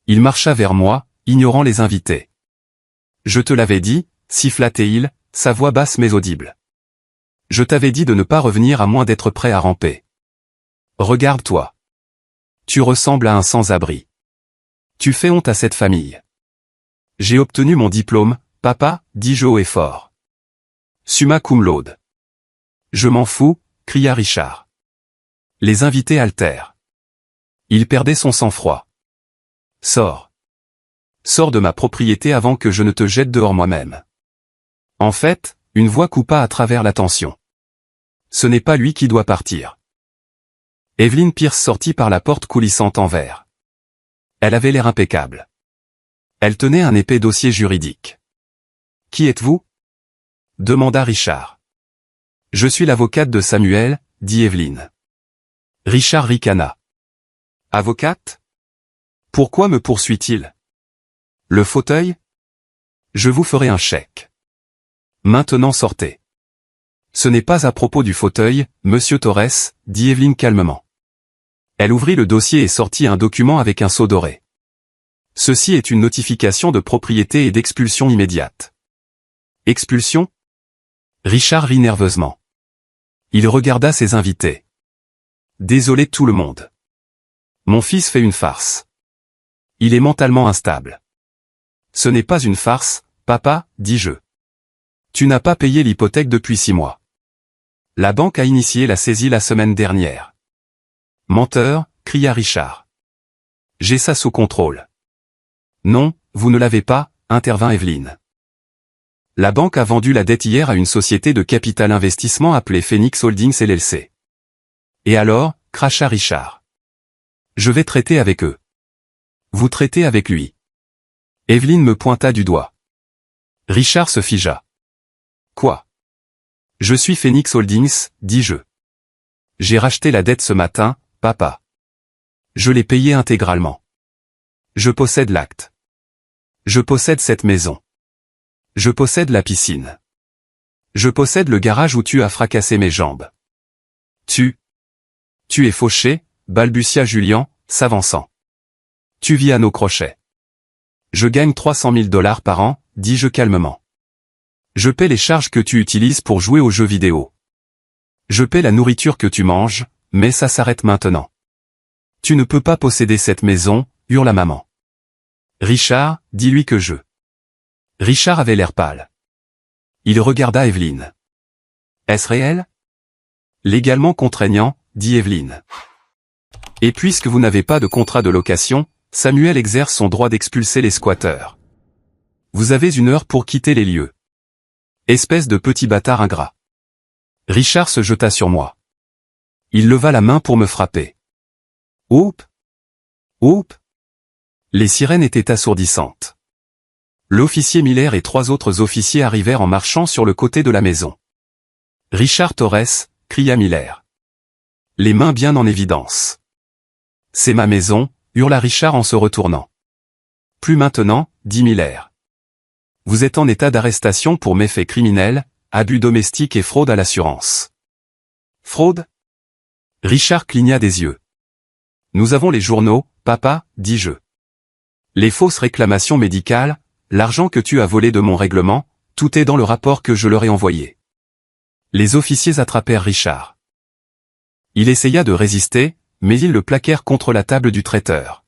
Il marcha vers moi, ignorant les invités. Je te l'avais dit, siffla-t-il, sa voix basse mais audible. Je t'avais dit de ne pas revenir à moins d'être prêt à ramper. Regarde-toi. Tu ressembles à un sans-abri. Tu fais honte à cette famille. J'ai obtenu mon diplôme, papa, dis-je haut et fort. Summa cum laude. Je m'en fous, cria Richard. Les invités haltèrent. Il perdait son sang-froid. Sors. Sors de ma propriété avant que je ne te jette dehors moi-même. En fait, une voix coupa à travers la tension. Ce n'est pas lui qui doit partir. Evelyn Pierce sortit par la porte coulissante en verre. Elle avait l'air impeccable. Elle tenait un épais dossier juridique. « Qui êtes-vous » demanda Richard. « Je suis l'avocate de Samuel » dit Evelyn. Richard ricana. « Avocate ? Pourquoi me poursuit-il ? Le fauteuil ? Je vous ferai un chèque. Maintenant sortez. » Ce n'est pas à propos du fauteuil, monsieur Torres, dit Evelyn calmement. Elle ouvrit le dossier et sortit un document avec un sceau doré. Ceci est une notification de propriété et d'expulsion immédiate. Expulsion ? Richard rit nerveusement. Il regarda ses invités. Désolé tout le monde. Mon fils fait une farce. Il est mentalement instable. Ce n'est pas une farce, papa, dis-je. Tu n'as pas payé l'hypothèque depuis 6 mois. La banque a initié la saisie la semaine dernière. Menteur, cria Richard. J'ai ça sous contrôle. Non, vous ne l'avez pas, intervint Evelyn. La banque a vendu la dette hier à une société de capital investissement appelée Phoenix Holdings LLC. Et alors, cracha Richard. Je vais traiter avec eux. Vous traitez avec lui. Evelyn me pointa du doigt. Richard se figea. Quoi ? Je suis Phoenix Holdings, dis-je. J'ai racheté la dette ce matin, papa. Je l'ai payée intégralement. Je possède l'acte. Je possède cette maison. Je possède la piscine. Je possède le garage où tu as fracassé mes jambes. Tu es fauché, balbutia Julian, s'avançant. Tu vis à nos crochets. Je gagne 300 000 $ par an, dis-je calmement. Je paie les charges que tu utilises pour jouer aux jeux vidéo. Je paie la nourriture que tu manges, mais ça s'arrête maintenant. Tu ne peux pas posséder cette maison, hurla maman. Richard, dis-lui que je... Richard avait l'air pâle. Il regarda Evelyne. Est-ce réel? Légalement contraignant, dit Evelyne. Et puisque vous n'avez pas de contrat de location, Samuel exerce son droit d'expulser les squatteurs. Vous avez 1 heure pour quitter les lieux. Espèce de petit bâtard ingrat. Richard se jeta sur moi. Il leva la main pour me frapper. Oup! Oup! Les sirènes étaient assourdissantes. L'officier Miller et 3 autres officiers arrivèrent en marchant sur le côté de la maison. Richard Torres, cria Miller. Les mains bien en évidence. C'est ma maison, hurla Richard en se retournant. Plus maintenant, dit Miller. Vous êtes en état d'arrestation pour méfaits criminels, abus domestiques et fraude à l'assurance. Fraude? Richard cligna des yeux. Nous avons les journaux, papa, dis-je. Les fausses réclamations médicales, l'argent que tu as volé de mon règlement, tout est dans le rapport que je leur ai envoyé. Les officiers attrapèrent Richard. Il essaya de résister, mais ils le plaquèrent contre la table du traiteur.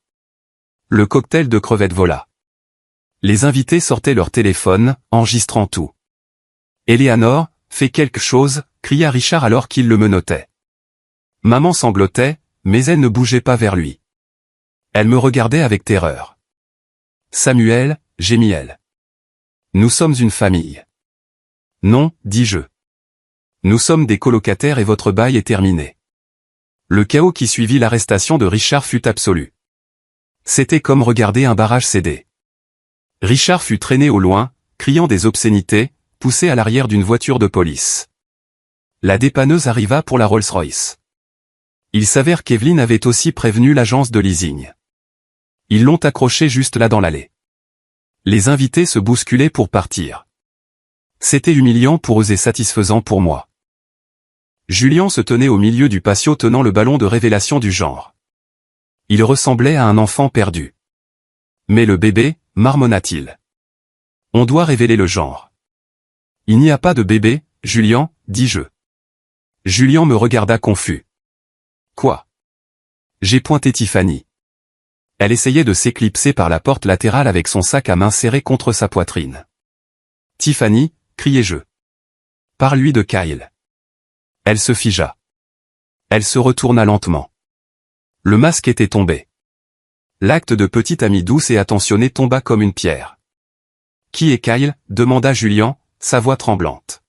Le cocktail de crevettes vola. Les invités sortaient leur téléphone, enregistrant tout. Eleanor, fais quelque chose, cria Richard alors qu'il le menottait. Maman sanglotait, mais elle ne bougeait pas vers lui. Elle me regardait avec terreur. Samuel, gémit-elle. Nous sommes une famille. Non, dis-je. Nous sommes des colocataires et votre bail est terminé. Le chaos qui suivit l'arrestation de Richard fut absolu. C'était comme regarder un barrage céder. Richard fut traîné au loin, criant des obscénités, poussé à l'arrière d'une voiture de police. La dépanneuse arriva pour la Rolls-Royce. Il s'avère qu'Evelyne avait aussi prévenu l'agence de leasing. Ils l'ont accroché juste là dans l'allée. Les invités se bousculaient pour partir. C'était humiliant pour eux et satisfaisant pour moi. Julien se tenait au milieu du patio tenant le ballon de révélation du genre. Il ressemblait à un enfant perdu. Mais le bébé, marmonna-t-il. On doit révéler le genre. Il n'y a pas de bébé, Julien, dis-je. Julien me regarda confus. Quoi? J'ai pointé Tiffany. Elle essayait de s'éclipser par la porte latérale avec son sac à main serré contre sa poitrine. Tiffany, criai-je. Parle-lui de Kyle. Elle se figea. Elle se retourna lentement. Le masque était tombé. L'acte de petite amie douce et attentionnée tomba comme une pierre. Qui est Kyle? Demanda Julien, sa voix tremblante.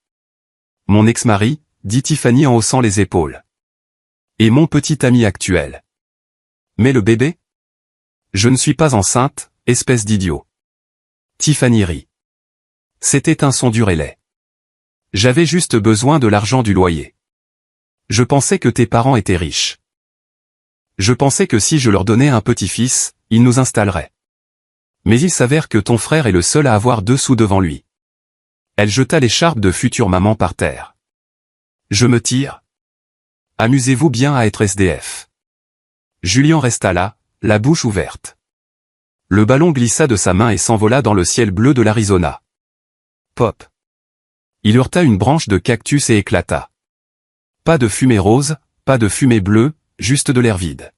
Mon ex-mari, dit Tiffany en haussant les épaules. Et mon petit ami actuel. Mais le bébé? Je ne suis pas enceinte, espèce d'idiot. Tiffany rit. C'était un son dur et laid. J'avais juste besoin de l'argent du loyer. Je pensais que tes parents étaient riches. Je pensais que si je leur donnais un petit-fils, ils nous installeraient. Mais il s'avère que ton frère est le seul à avoir 2 sous devant lui. Elle jeta l'écharpe de future maman par terre. Je me tire. Amusez-vous bien à être SDF. Julien resta là, la bouche ouverte. Le ballon glissa de sa main et s'envola dans le ciel bleu de l'Arizona. Pop. Il heurta une branche de cactus et éclata. Pas de fumée rose, pas de fumée bleue, juste de l'air vide.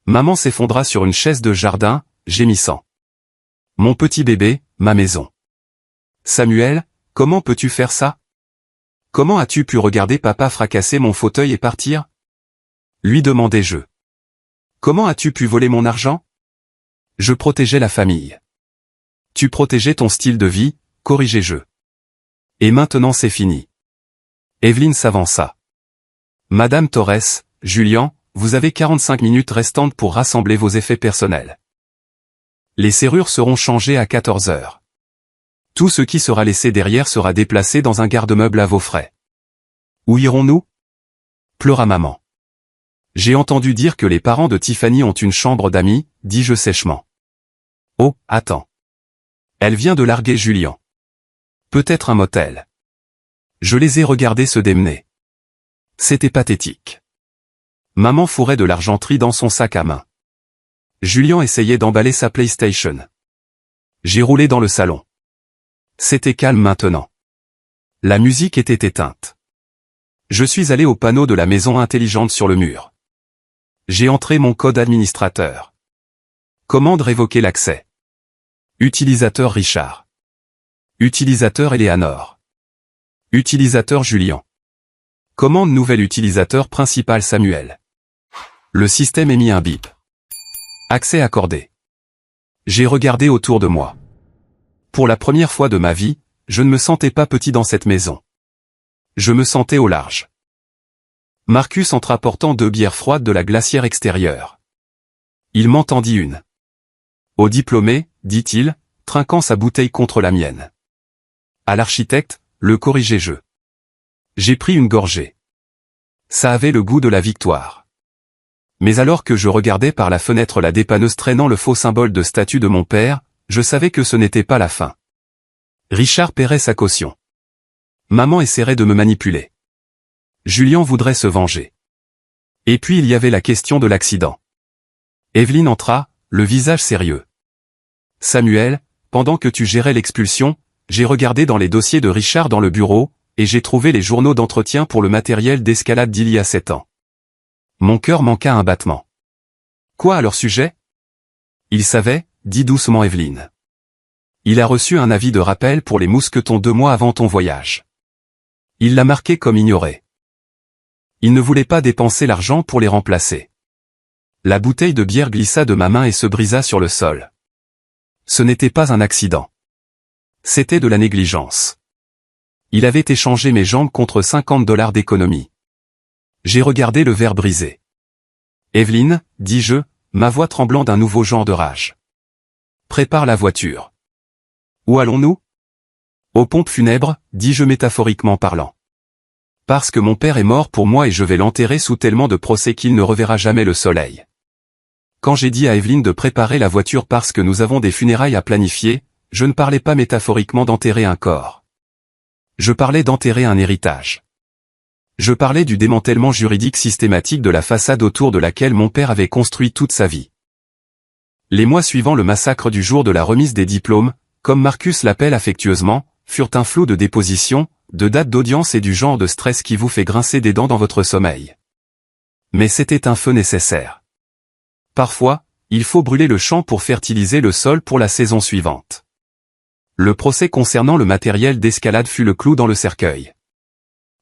Maman s'effondra sur une chaise de jardin, gémissant. Mon petit bébé, ma maison. Samuel, comment peux-tu faire ça? Comment as-tu pu regarder papa fracasser mon fauteuil et partir? Lui demandai-je. Comment as-tu pu voler mon argent? Je protégeais la famille. Tu protégeais ton style de vie, corrigeai-je. Et maintenant c'est fini. Evelyne s'avança. Madame Torres, Julien, vous avez 45 minutes restantes pour rassembler vos effets personnels. Les serrures seront changées à 14 heures. Tout ce qui sera laissé derrière sera déplacé dans un garde-meuble à vos frais. Où irons-nous? Pleura maman. J'ai entendu dire que les parents de Tiffany ont une chambre d'amis, dis-je sèchement. Oh, attends. Elle vient de larguer Julien. Peut-être un motel. Je les ai regardés se démener. C'était pathétique. Maman fourrait de l'argenterie dans son sac à main. Julien essayait d'emballer sa PlayStation. J'ai roulé dans le salon. C'était calme maintenant. La musique était éteinte. Je suis allé au panneau de la maison intelligente sur le mur. J'ai entré mon code administrateur. Commande révoquer l'accès. Utilisateur Richard. Utilisateur Eleanor. Utilisateur Julien. Commande nouvel utilisateur principal Samuel. Le système émit un bip. Accès accordé. J'ai regardé autour de moi. Pour la première fois de ma vie, je ne me sentais pas petit dans cette maison. Je me sentais au large. Marcus entra portant 2 bières froides de la glacière extérieure. Il m'en tendit une. Au diplômé, dit-il, trinquant sa bouteille contre la mienne. À l'architecte, le corrigeai-je. J'ai pris une gorgée. Ça avait le goût de la victoire. Mais alors que je regardais par la fenêtre la dépanneuse traînant le faux symbole de statue de mon père, je savais que ce n'était pas la fin. Richard paierait sa caution. Maman essaierait de me manipuler. Julien voudrait se venger. Et puis il y avait la question de l'accident. Evelyne entra, le visage sérieux. Samuel, pendant que tu gérais l'expulsion, j'ai regardé dans les dossiers de Richard dans le bureau, et j'ai trouvé les journaux d'entretien pour le matériel d'escalade d'il y a 7 ans. Mon cœur manqua un battement. Quoi à leur sujet? Il savait, dit doucement Evelyne. Il a reçu un avis de rappel pour les mousquetons 2 mois avant ton voyage. Il l'a marqué comme ignoré. Il ne voulait pas dépenser l'argent pour les remplacer. La bouteille de bière glissa de ma main et se brisa sur le sol. Ce n'était pas un accident. C'était de la négligence. Il avait échangé mes jambes contre $50 d'économie. J'ai regardé le verre brisé. Evelyne, dis-je, ma voix tremblant d'un nouveau genre de rage. Prépare la voiture. Où allons-nous? Aux pompes funèbres, dis-je métaphoriquement parlant. Parce que mon père est mort pour moi et je vais l'enterrer sous tellement de procès qu'il ne reverra jamais le soleil. Quand j'ai dit à Evelyne de préparer la voiture parce que nous avons des funérailles à planifier, je ne parlais pas métaphoriquement d'enterrer un corps. Je parlais d'enterrer un héritage. Je parlais du démantèlement juridique systématique de la façade autour de laquelle mon père avait construit toute sa vie. Les mois suivant le massacre du jour de la remise des diplômes, comme Marcus l'appelle affectueusement, furent un flot de dépositions, de dates d'audience et du genre de stress qui vous fait grincer des dents dans votre sommeil. Mais c'était un feu nécessaire. Parfois, il faut brûler le champ pour fertiliser le sol pour la saison suivante. Le procès concernant le matériel d'escalade fut le clou dans le cercueil.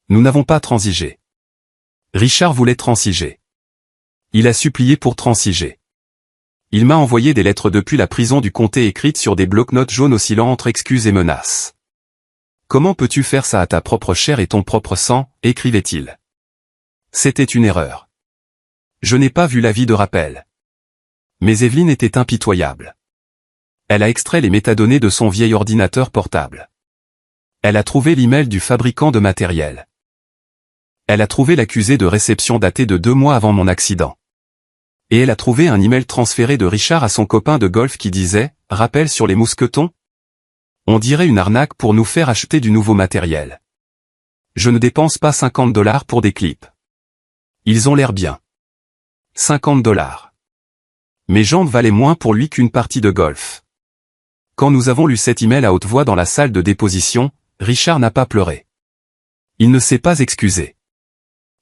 Nous n'avons pas transigé. Richard voulait transiger. Il a supplié pour transiger. Il m'a envoyé des lettres depuis la prison du comté écrites sur des bloc-notes jaunes oscillant entre excuses et menaces. Comment peux-tu faire ça à ta propre chair et ton propre sang, écrivait-il. C'était une erreur. Je n'ai pas vu l'avis de rappel. Mais Evelyne était impitoyable. Elle a extrait les métadonnées de son vieil ordinateur portable. Elle a trouvé l'email du fabricant de matériel. Elle a trouvé l'accusé de réception daté de 2 mois avant mon accident. Et elle a trouvé un email transféré de Richard à son copain de golf qui disait « Rappel sur les mousquetons ?» On dirait une arnaque pour nous faire acheter du nouveau matériel. Je ne dépense pas $50 pour des clips. Ils ont l'air bien. $50. Mes jambes valaient moins pour lui qu'une partie de golf. Quand nous avons lu cet email à haute voix dans la salle de déposition, Richard n'a pas pleuré. Il ne s'est pas excusé.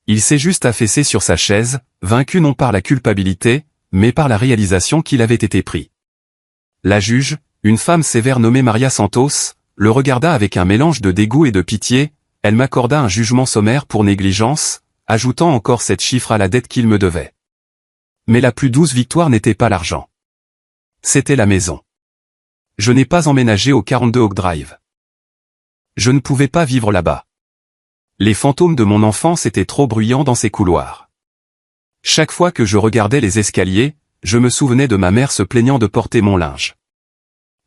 Il s'est juste affaissé sur sa chaise, vaincu non par la culpabilité, mais par la réalisation qu'il avait été pris. La juge, une femme sévère nommée Maria Santos, le regarda avec un mélange de dégoût et de pitié, elle m'accorda un jugement sommaire pour négligence, ajoutant encore 7 chiffres à la dette qu'il me devait. Mais la plus douce victoire n'était pas l'argent. C'était la maison. Je n'ai pas emménagé au 42 Oak Drive. Je ne pouvais pas vivre là-bas. Les fantômes de mon enfance étaient trop bruyants dans ces couloirs. Chaque fois que je regardais les escaliers, je me souvenais de ma mère se plaignant de porter mon linge.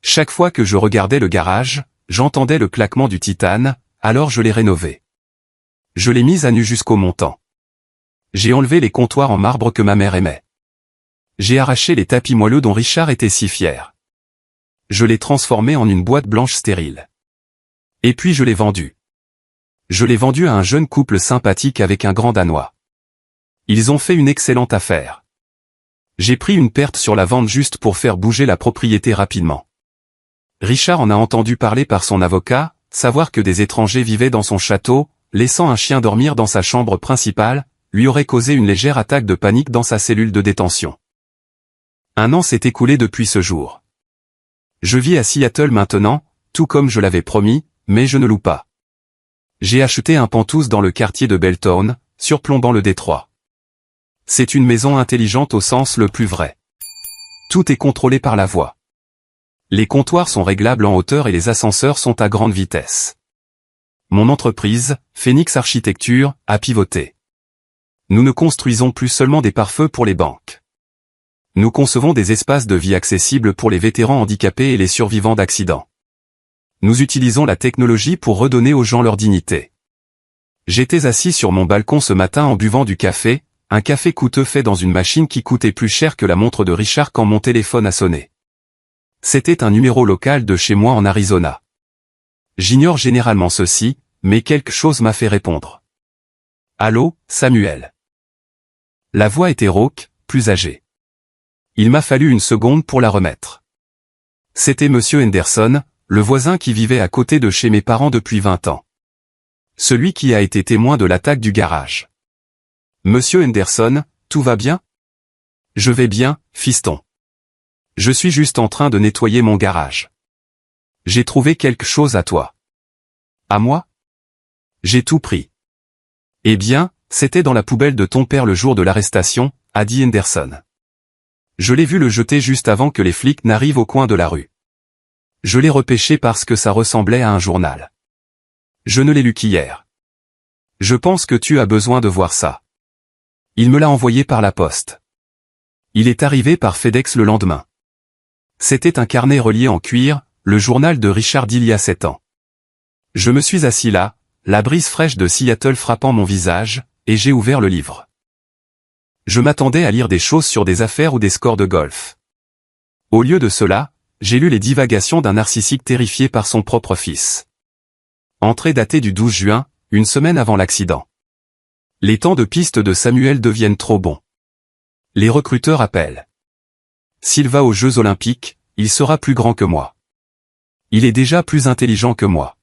Chaque fois que je regardais le garage, j'entendais le claquement du titane, alors je l'ai rénové. Je l'ai mis à nu jusqu'au montant. J'ai enlevé les comptoirs en marbre que ma mère aimait. J'ai arraché les tapis moelleux dont Richard était si fier. Je l'ai transformé en une boîte blanche stérile. Et puis je l'ai vendu. Je l'ai vendu à un jeune couple sympathique avec un grand Danois. Ils ont fait une excellente affaire. J'ai pris une perte sur la vente juste pour faire bouger la propriété rapidement. Richard en a entendu parler par son avocat, savoir que des étrangers vivaient dans son château, laissant un chien dormir dans sa chambre principale, lui aurait causé une légère attaque de panique dans sa cellule de détention. 1 an s'est écoulé depuis ce jour. Je vis à Seattle maintenant, tout comme je l'avais promis, mais je ne loue pas. J'ai acheté un penthouse dans le quartier de Belltown, surplombant le détroit. C'est une maison intelligente au sens le plus vrai. Tout est contrôlé par la voix. Les comptoirs sont réglables en hauteur et les ascenseurs sont à grande vitesse. Mon entreprise, Phoenix Architecture, a pivoté. Nous ne construisons plus seulement des pare-feux pour les banques. Nous concevons des espaces de vie accessibles pour les vétérans handicapés et les survivants d'accidents. Nous utilisons la technologie pour redonner aux gens leur dignité. J'étais assis sur mon balcon ce matin en buvant du café, un café coûteux fait dans une machine qui coûtait plus cher que la montre de Richard quand mon téléphone a sonné. C'était un numéro local de chez moi en Arizona. J'ignore généralement ceci, mais quelque chose m'a fait répondre. Allô, Samuel. La voix était rauque, plus âgée. Il m'a fallu une seconde pour la remettre. C'était Monsieur Henderson, le voisin qui vivait à côté de chez mes parents depuis 20 ans. Celui qui a été témoin de l'attaque du garage. Monsieur Henderson, tout va bien? Je vais bien, fiston. Je suis juste en train de nettoyer mon garage. J'ai trouvé quelque chose à toi. À moi? J'ai tout pris. Eh bien, c'était dans la poubelle de ton père le jour de l'arrestation, a dit Henderson. Je l'ai vu le jeter juste avant que les flics n'arrivent au coin de la rue. Je l'ai repêché parce que ça ressemblait à un journal. Je ne l'ai lu qu'hier. Je pense que tu as besoin de voir ça. Il me l'a envoyé par la poste. Il est arrivé par FedEx le lendemain. C'était un carnet relié en cuir, le journal de Richard d'il y a 7 ans. Je me suis assis là, la brise fraîche de Seattle frappant mon visage, et j'ai ouvert le livre. Je m'attendais à lire des choses sur des affaires ou des scores de golf. Au lieu de cela, j'ai lu les divagations d'un narcissique terrifié par son propre fils. Entrée datée du 12 juin, une semaine avant l'accident. Les temps de piste de Samuel deviennent trop bons. Les recruteurs appellent. S'il va aux Jeux Olympiques, il sera plus grand que moi. Il est déjà plus intelligent que moi.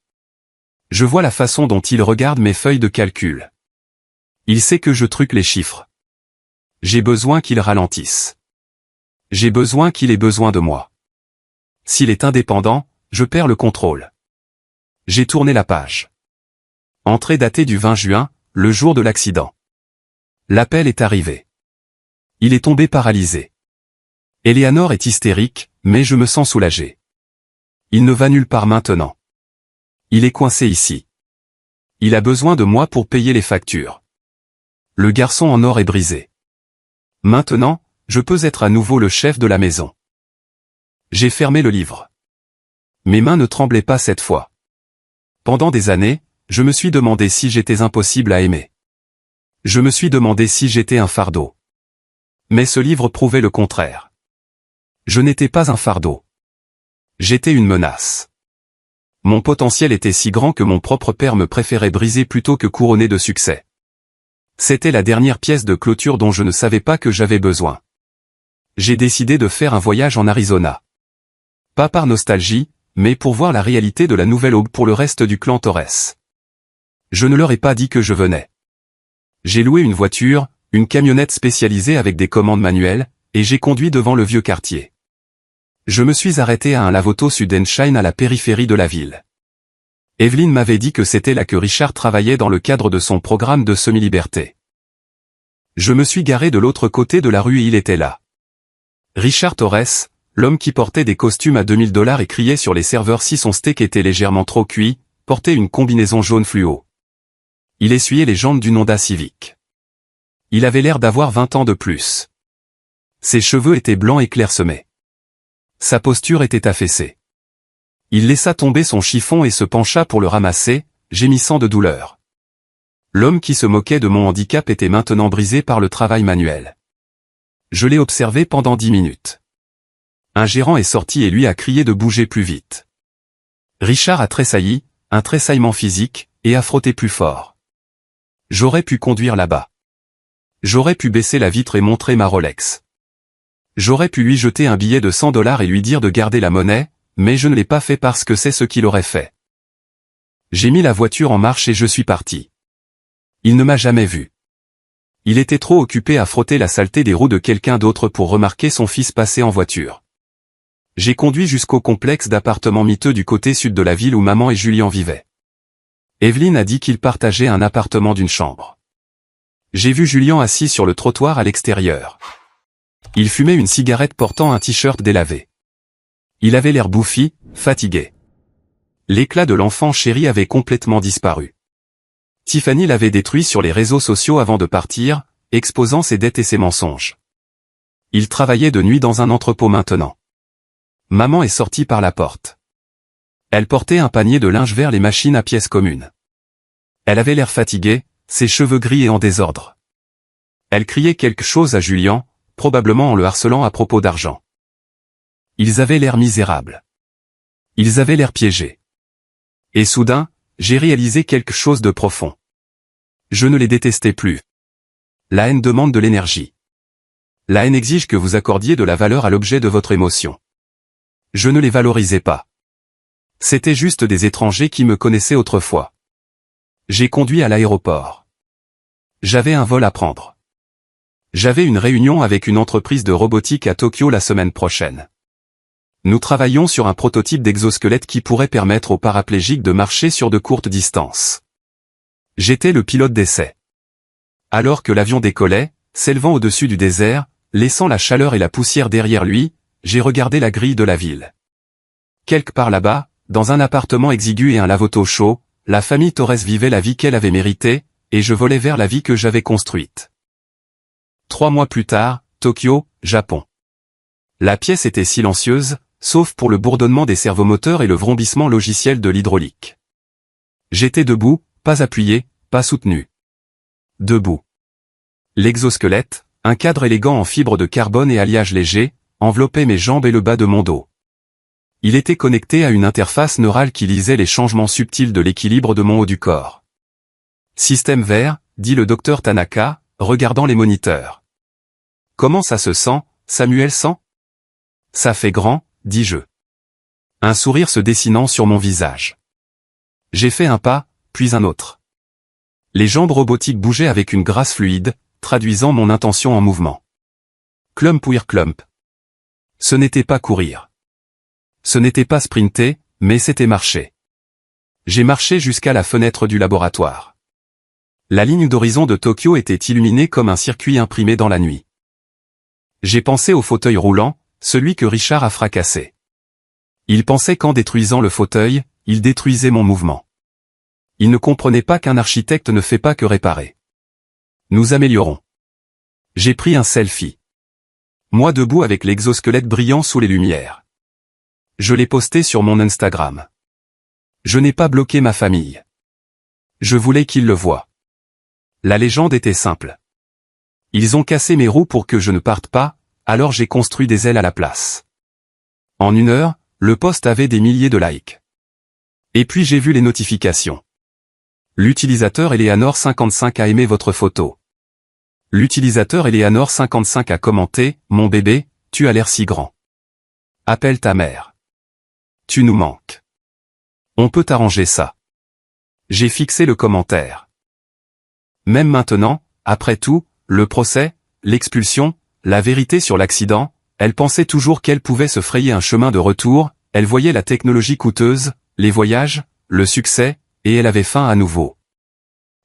Je vois la façon dont il regarde mes feuilles de calcul. Il sait que je truque les chiffres. J'ai besoin qu'il ralentisse. J'ai besoin qu'il ait besoin de moi. S'il est indépendant, je perds le contrôle. J'ai tourné la page. Entrée datée du 20 juin, le jour de l'accident. L'appel est arrivé. Il est tombé paralysé. Eleanor est hystérique, mais je me sens soulagé. Il ne va nulle part maintenant. Il est coincé ici. Il a besoin de moi pour payer les factures. Le garçon en or est brisé. Maintenant, je peux être à nouveau le chef de la maison. J'ai fermé le livre. Mes mains ne tremblaient pas cette fois. Pendant des années, je me suis demandé si j'étais impossible à aimer. Je me suis demandé si j'étais un fardeau. Mais ce livre prouvait le contraire. Je n'étais pas un fardeau. J'étais une menace. Mon potentiel était si grand que mon propre père me préférait briser plutôt que couronner de succès. C'était la dernière pièce de clôture dont je ne savais pas que j'avais besoin. J'ai décidé de faire un voyage en Arizona. Pas par nostalgie, mais pour voir la réalité de la nouvelle aube pour le reste du clan Torres. Je ne leur ai pas dit que je venais. J'ai loué une voiture, une camionnette spécialisée avec des commandes manuelles, et j'ai conduit devant le vieux quartier. Je me suis arrêté à un lave-auto Sudenshine à la périphérie de la ville. Evelyn m'avait dit que c'était là que Richard travaillait dans le cadre de son programme de semi-liberté. Je me suis garé de l'autre côté de la rue et il était là. Richard Torres, l'homme qui portait des costumes à $2000 et criait sur les serveurs si son steak était légèrement trop cuit, portait une combinaison jaune fluo. Il essuyait les jantes d'une Honda Civic. Il avait l'air d'avoir 20 ans de plus. Ses cheveux étaient blancs et clairsemés. Sa posture était affaissée. Il laissa tomber son chiffon et se pencha pour le ramasser, gémissant de douleur. L'homme qui se moquait de mon handicap était maintenant brisé par le travail manuel. Je l'ai observé pendant 10 minutes. Un gérant est sorti et lui a crié de bouger plus vite. Richard a tressailli, un tressaillement physique, et a frotté plus fort. J'aurais pu conduire là-bas. J'aurais pu baisser la vitre et montrer ma Rolex. J'aurais pu lui jeter un billet de $100 et lui dire de garder la monnaie, mais je ne l'ai pas fait parce que c'est ce qu'il aurait fait. J'ai mis la voiture en marche et je suis parti. Il ne m'a jamais vu. Il était trop occupé à frotter la saleté des roues de quelqu'un d'autre pour remarquer son fils passer en voiture. J'ai conduit jusqu'au complexe d'appartements miteux du côté sud de la ville où maman et Julien vivaient. Evelyne a dit qu'ils partageaient un appartement d'une chambre. J'ai vu Julien assis sur le trottoir à l'extérieur. Il fumait une cigarette portant un t-shirt délavé. Il avait l'air bouffi, fatigué. L'éclat de l'enfant chéri avait complètement disparu. Tiffany l'avait détruit sur les réseaux sociaux avant de partir, exposant ses dettes et ses mensonges. Il travaillait de nuit dans un entrepôt maintenant. Maman est sortie par la porte. Elle portait un panier de linge vers les machines à pièces communes. Elle avait l'air fatiguée, ses cheveux gris et en désordre. Elle criait quelque chose à Julien, probablement en le harcelant à propos d'argent. Ils avaient l'air misérables. Ils avaient l'air piégés. Et soudain, j'ai réalisé quelque chose de profond. Je ne les détestais plus. La haine demande de l'énergie. La haine exige que vous accordiez de la valeur à l'objet de votre émotion. Je ne les valorisais pas. C'étaient juste des étrangers qui me connaissaient autrefois. J'ai conduit à l'aéroport. J'avais un vol à prendre. J'avais une réunion avec une entreprise de robotique à Tokyo la semaine prochaine. Nous travaillons sur un prototype d'exosquelette qui pourrait permettre aux paraplégiques de marcher sur de courtes distances. J'étais le pilote d'essai. Alors que l'avion décollait, s'élevant au-dessus du désert, laissant la chaleur et la poussière derrière lui, j'ai regardé la grille de la ville. Quelque part là-bas, dans un appartement exigu et un lavoto chaud, la famille Torres vivait la vie qu'elle avait méritée, et je volais vers la vie que j'avais construite. 3 mois plus tard, Tokyo, Japon. La pièce était silencieuse, sauf pour le bourdonnement des servomoteurs et le vrombissement logiciel de l'hydraulique. J'étais debout, pas appuyé, pas soutenu. Debout. L'exosquelette, un cadre élégant en fibre de carbone et alliage léger, enveloppait mes jambes et le bas de mon dos. Il était connecté à une interface neurale qui lisait les changements subtils de l'équilibre de mon haut du corps. Système vert, dit le docteur Tanaka, regardant les moniteurs. Comment ça se sent, Samuel sent? Ça fait grand, dis-je. Un sourire se dessinant sur mon visage. J'ai fait un pas, puis un autre. Les jambes robotiques bougeaient avec une grâce fluide, traduisant mon intention en mouvement. Clump ou clump. Ce n'était pas courir. Ce n'était pas sprinter, mais c'était marcher. J'ai marché jusqu'à la fenêtre du laboratoire. La ligne d'horizon de Tokyo était illuminée comme un circuit imprimé dans la nuit. J'ai pensé au fauteuil roulant, celui que Richard a fracassé. Il pensait qu'en détruisant le fauteuil, il détruisait mon mouvement. Il ne comprenait pas qu'un architecte ne fait pas que réparer. Nous améliorons. J'ai pris un selfie. Moi debout avec l'exosquelette brillant sous les lumières. Je l'ai posté sur mon Instagram. Je n'ai pas bloqué ma famille. Je voulais qu'ils le voient. La légende était simple. Ils ont cassé mes roues pour que je ne parte pas, alors j'ai construit des ailes à la place. En 1 heure, le post avait des milliers de likes. Et puis j'ai vu les notifications. L'utilisateur Eleanor55 a aimé votre photo. L'utilisateur Eleanor55 a commenté, mon bébé, tu as l'air si grand. Appelle ta mère. Tu nous manques. On peut arranger ça. J'ai fixé le commentaire. Même maintenant, après tout, le procès, l'expulsion, la vérité sur l'accident, elle pensait toujours qu'elle pouvait se frayer un chemin de retour, elle voyait la technologie coûteuse, les voyages, le succès, et elle avait faim à nouveau.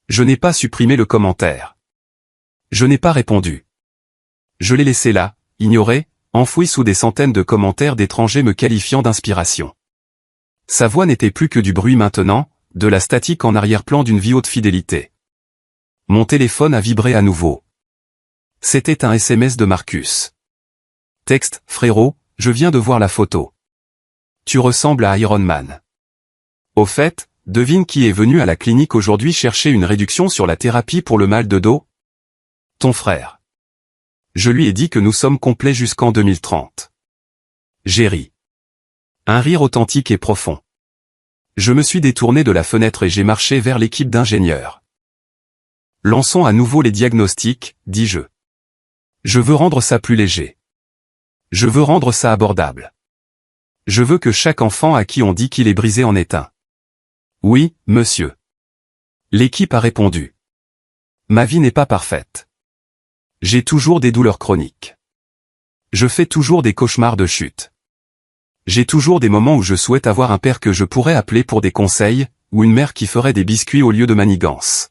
Je n'ai pas supprimé le commentaire. Je n'ai pas répondu. Je l'ai laissé là, ignoré, enfoui sous des centaines de commentaires d'étrangers me qualifiant d'inspiration. Sa voix n'était plus que du bruit maintenant, de la statique en arrière-plan d'une vie haute fidélité. Mon téléphone a vibré à nouveau. C'était un SMS de Marcus. Texte, frérot, je viens de voir la photo. Tu ressembles à Iron Man. Au fait, devine qui est venu à la clinique aujourd'hui chercher une réduction sur la thérapie pour le mal de dos? Ton frère. Je lui ai dit que nous sommes complets jusqu'en 2030. J'ai ri. Un rire authentique et profond. Je me suis détourné de la fenêtre et j'ai marché vers l'équipe d'ingénieurs. Lançons à nouveau les diagnostics, dis-je. Je veux rendre ça plus léger. Je veux rendre ça abordable. Je veux que chaque enfant à qui on dit qu'il est brisé en est un. Oui, monsieur. L'équipe a répondu. Ma vie n'est pas parfaite. J'ai toujours des douleurs chroniques. Je fais toujours des cauchemars de chute. J'ai toujours des moments où je souhaite avoir un père que je pourrais appeler pour des conseils, ou une mère qui ferait des biscuits au lieu de manigances.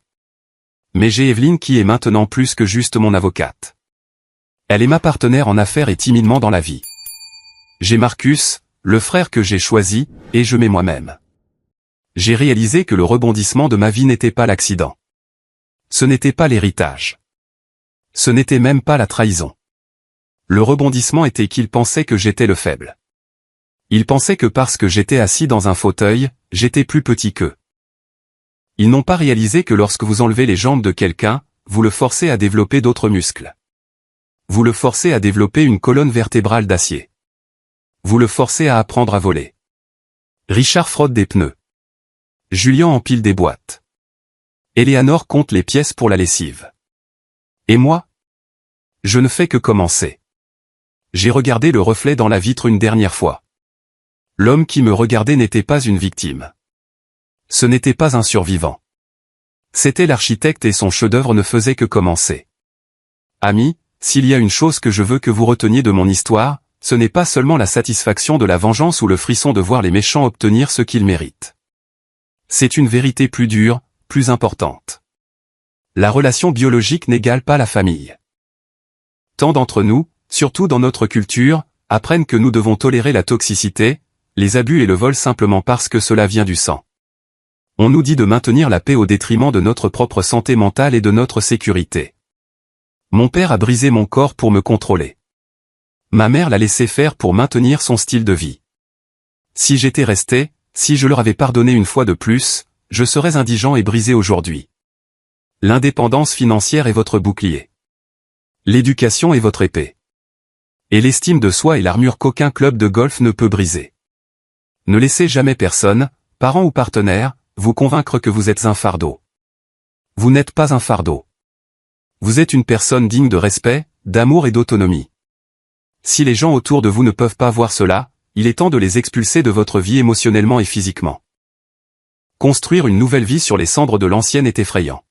Mais j'ai Evelyne qui est maintenant plus que juste mon avocate. Elle est ma partenaire en affaires et timidement dans la vie. J'ai Marcus, le frère que j'ai choisi, et je m'ai moi-même. J'ai réalisé que le rebondissement de ma vie n'était pas l'accident. Ce n'était pas l'héritage. Ce n'était même pas la trahison. Le rebondissement était qu'il pensait que j'étais le faible. Il pensait que parce que j'étais assis dans un fauteuil, j'étais plus petit qu'eux. Ils n'ont pas réalisé que lorsque vous enlevez les jambes de quelqu'un, vous le forcez à développer d'autres muscles. Vous le forcez à développer une colonne vertébrale d'acier. Vous le forcez à apprendre à voler. Richard frotte des pneus. Julien empile des boîtes. Éléanore compte les pièces pour la lessive. Et moi? Je ne fais que commencer. J'ai regardé le reflet dans la vitre une dernière fois. L'homme qui me regardait n'était pas une victime. Ce n'était pas un survivant. C'était l'architecte et son chef-d'œuvre ne faisait que commencer. Amis, s'il y a une chose que je veux que vous reteniez de mon histoire, ce n'est pas seulement la satisfaction de la vengeance ou le frisson de voir les méchants obtenir ce qu'ils méritent. C'est une vérité plus dure, plus importante. La relation biologique n'égale pas la famille. Tant d'entre nous, surtout dans notre culture, apprennent que nous devons tolérer la toxicité, les abus et le vol simplement parce que cela vient du sang. On nous dit de maintenir la paix au détriment de notre propre santé mentale et de notre sécurité. Mon père a brisé mon corps pour me contrôler. Ma mère l'a laissé faire pour maintenir son style de vie. Si j'étais resté, si je leur avais pardonné une fois de plus, je serais indigent et brisé aujourd'hui. L'indépendance financière est votre bouclier. L'éducation est votre épée. Et l'estime de soi est l'armure qu'aucun club de golf ne peut briser. Ne laissez jamais personne, parent ou partenaire, vous convaincre que vous êtes un fardeau. Vous n'êtes pas un fardeau. Vous êtes une personne digne de respect, d'amour et d'autonomie. Si les gens autour de vous ne peuvent pas voir cela, il est temps de les expulser de votre vie émotionnellement et physiquement. Construire une nouvelle vie sur les cendres de l'ancienne est effrayant.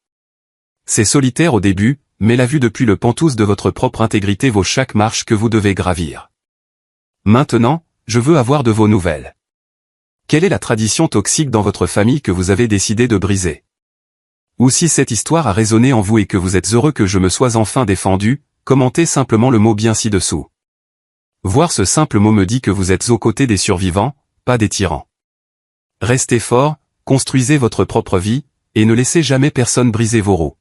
C'est solitaire au début, mais la vue depuis le penthouse de votre propre intégrité vaut chaque marche que vous devez gravir. Maintenant, je veux avoir de vos nouvelles. Quelle est la tradition toxique dans votre famille que vous avez décidé de briser? Ou si cette histoire a résonné en vous et que vous êtes heureux que je me sois enfin défendu, commentez simplement le mot bien ci-dessous. Voir ce simple mot me dit que vous êtes aux côtés des survivants, pas des tyrans. Restez fort, construisez votre propre vie, et ne laissez jamais personne briser vos roues.